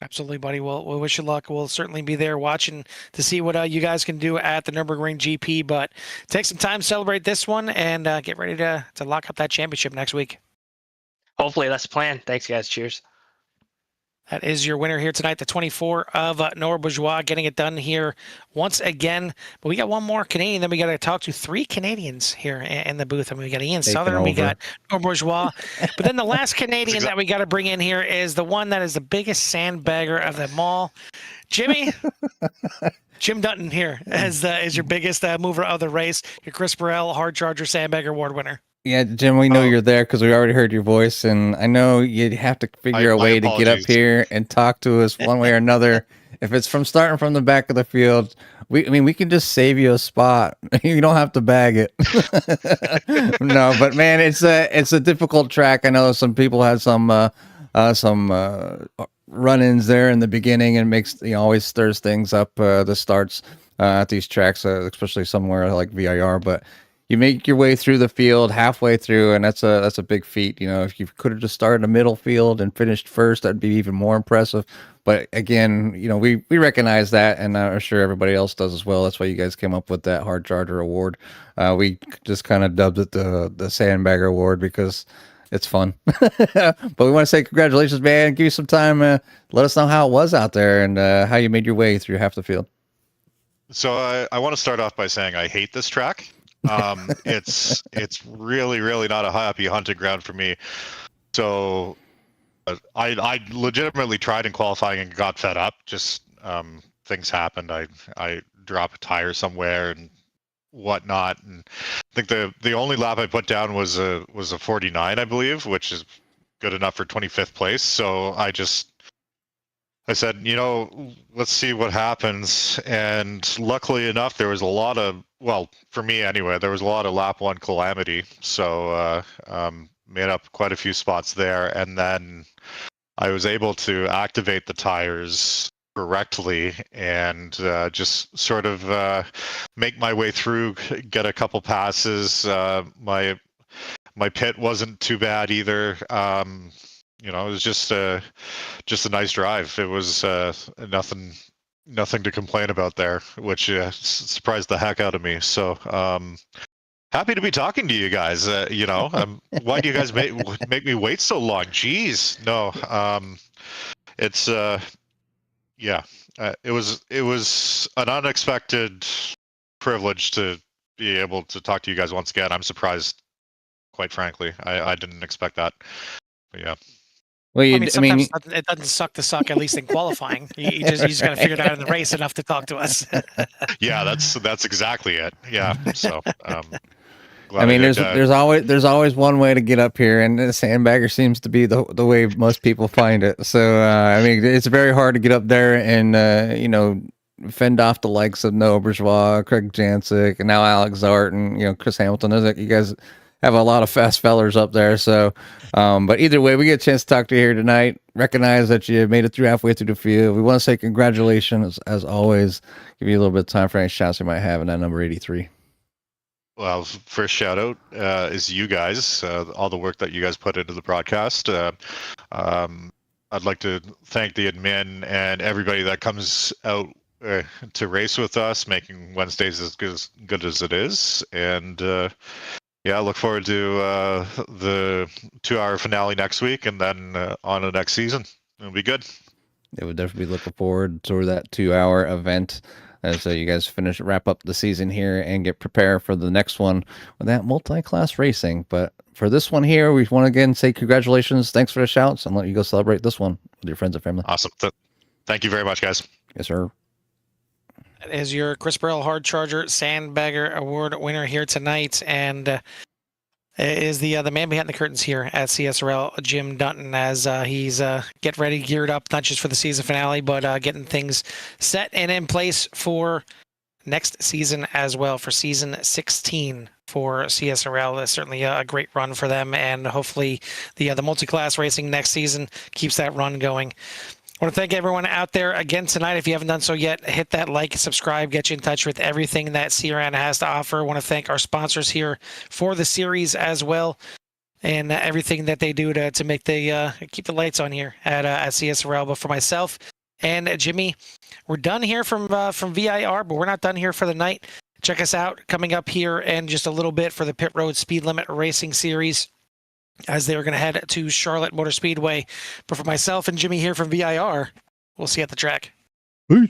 Absolutely, buddy. Well, we wish you luck. We'll certainly be there watching to see what you guys can do at the Nürburgring GP. But take some time to celebrate this one and get ready to lock up that championship next week. Hopefully, that's the plan. Thanks, guys. Cheers. That is your winner here tonight, the 24 of Noah Bourgeois, getting it done here once again. But we got one more Canadian. Then we got to talk to 3 Canadians here in the booth. I mean, we got Ian Southern, we got Noah Bourgeois. But then the last Canadian that we got to bring in here is the one that is the biggest sandbagger of them all. Jimmy. Jim Dutton here is your biggest mover of the race. Your Chris Burrell Hard Charger Sandbagger Award winner. Yeah, Jim, we know you're there because we already heard your voice, and I know you'd have to figure a way to get up here and talk to us one way or another. If it's starting from the back of the field, we can just save you a spot. You don't have to bag it. No, but man, it's a difficult track. I know some people had some run-ins there in the beginning, and makes always stirs things up. The starts at these tracks, especially somewhere like VIR, but. You make your way through the field halfway through, and that's a big feat. If you could have just started in the middle field and finished first, that'd be even more impressive. But again, we recognize that, and I'm sure everybody else does as well. That's why you guys came up with that Hard Charger Award. We just kind of dubbed it the Sandbagger Award because it's fun. But we want to say congratulations, man. Give you some time. Let us know how it was out there and how you made your way through half the field. So I want to start off by saying I hate this track. It's really not a happy hunting ground for me. So I legitimately tried in qualifying and got fed up. Just things happened. I dropped a tire somewhere and whatnot, and I think the only lap I put down was a 49, I believe, which is good enough for 25th place. So I said, let's see what happens. And luckily enough, there was a lot of, well, for me anyway, there was a lot of lap 1 calamity. So made up quite a few spots there. And then I was able to activate the tires correctly and just sort of make my way through, get a couple passes. My pit wasn't too bad either. It was just a nice drive. It was nothing to complain about there, which surprised the heck out of me. So happy to be talking to you guys. Why do you guys make me wait so long? Jeez, no. It's it was an unexpected privilege to be able to talk to you guys once again. I'm surprised, quite frankly. I didn't expect that. But yeah. Well, sometimes it doesn't suck to suck, at least in qualifying. You just got to figure it out in the race enough to talk to us. Yeah, that's exactly it. Yeah. So, there's always one way to get up here, and the Sandbagger seems to be the way most people find it. So, it's very hard to get up there and fend off the likes of Noah Bourgeois, Craig Jancic, and now Alex Zart and Chris Hamilton. You guys have a lot of fast fellers up there. So, but either way, we get a chance to talk to you here tonight. Recognize that you made it through halfway through the field. We want to say congratulations as always. Give you a little bit of time for any shots you might have in that number 83. Well, first shout out is you guys, all the work that you guys put into the broadcast. I'd like to thank the admin and everybody that comes out to race with us, making Wednesdays as good as it is. And I look forward to the 2-hour finale next week, and then on the next season. It'll be good. It would definitely be looking forward to that 2-hour event. So you guys wrap up the season here and get prepared for the next one with that multi-class racing. But for this one here, we want to again say congratulations. Thanks for the shouts, and let you go celebrate this one with your friends and family. Awesome. Thank you very much, guys. Yes, sir. That is your Chris Burrell Hard Charger Sandbagger Award winner here tonight, and is the man behind the curtains here at CSRL, Jim Dutton, as he's get ready, geared up, not just for the season finale, but getting things set and in place for next season as well, for season 16 for CSRL. That's certainly a great run for them, and hopefully the multi-class racing next season keeps that run going. I want to thank everyone out there again tonight. If you haven't done so yet, hit that like, subscribe, get you in touch with everything that CRN has to offer. I want to thank our sponsors here for the series as well, and everything that they do to make the keep the lights on here at CSRL. But for myself and Jimmy, we're done here from VIR, but we're not done here for the night. Check us out coming up here in just a little bit for the Pit Road Speed Limit Racing Series, as they were going to head to Charlotte Motor Speedway. But for myself and Jimmy here from VIR, we'll see you at the track. Peace.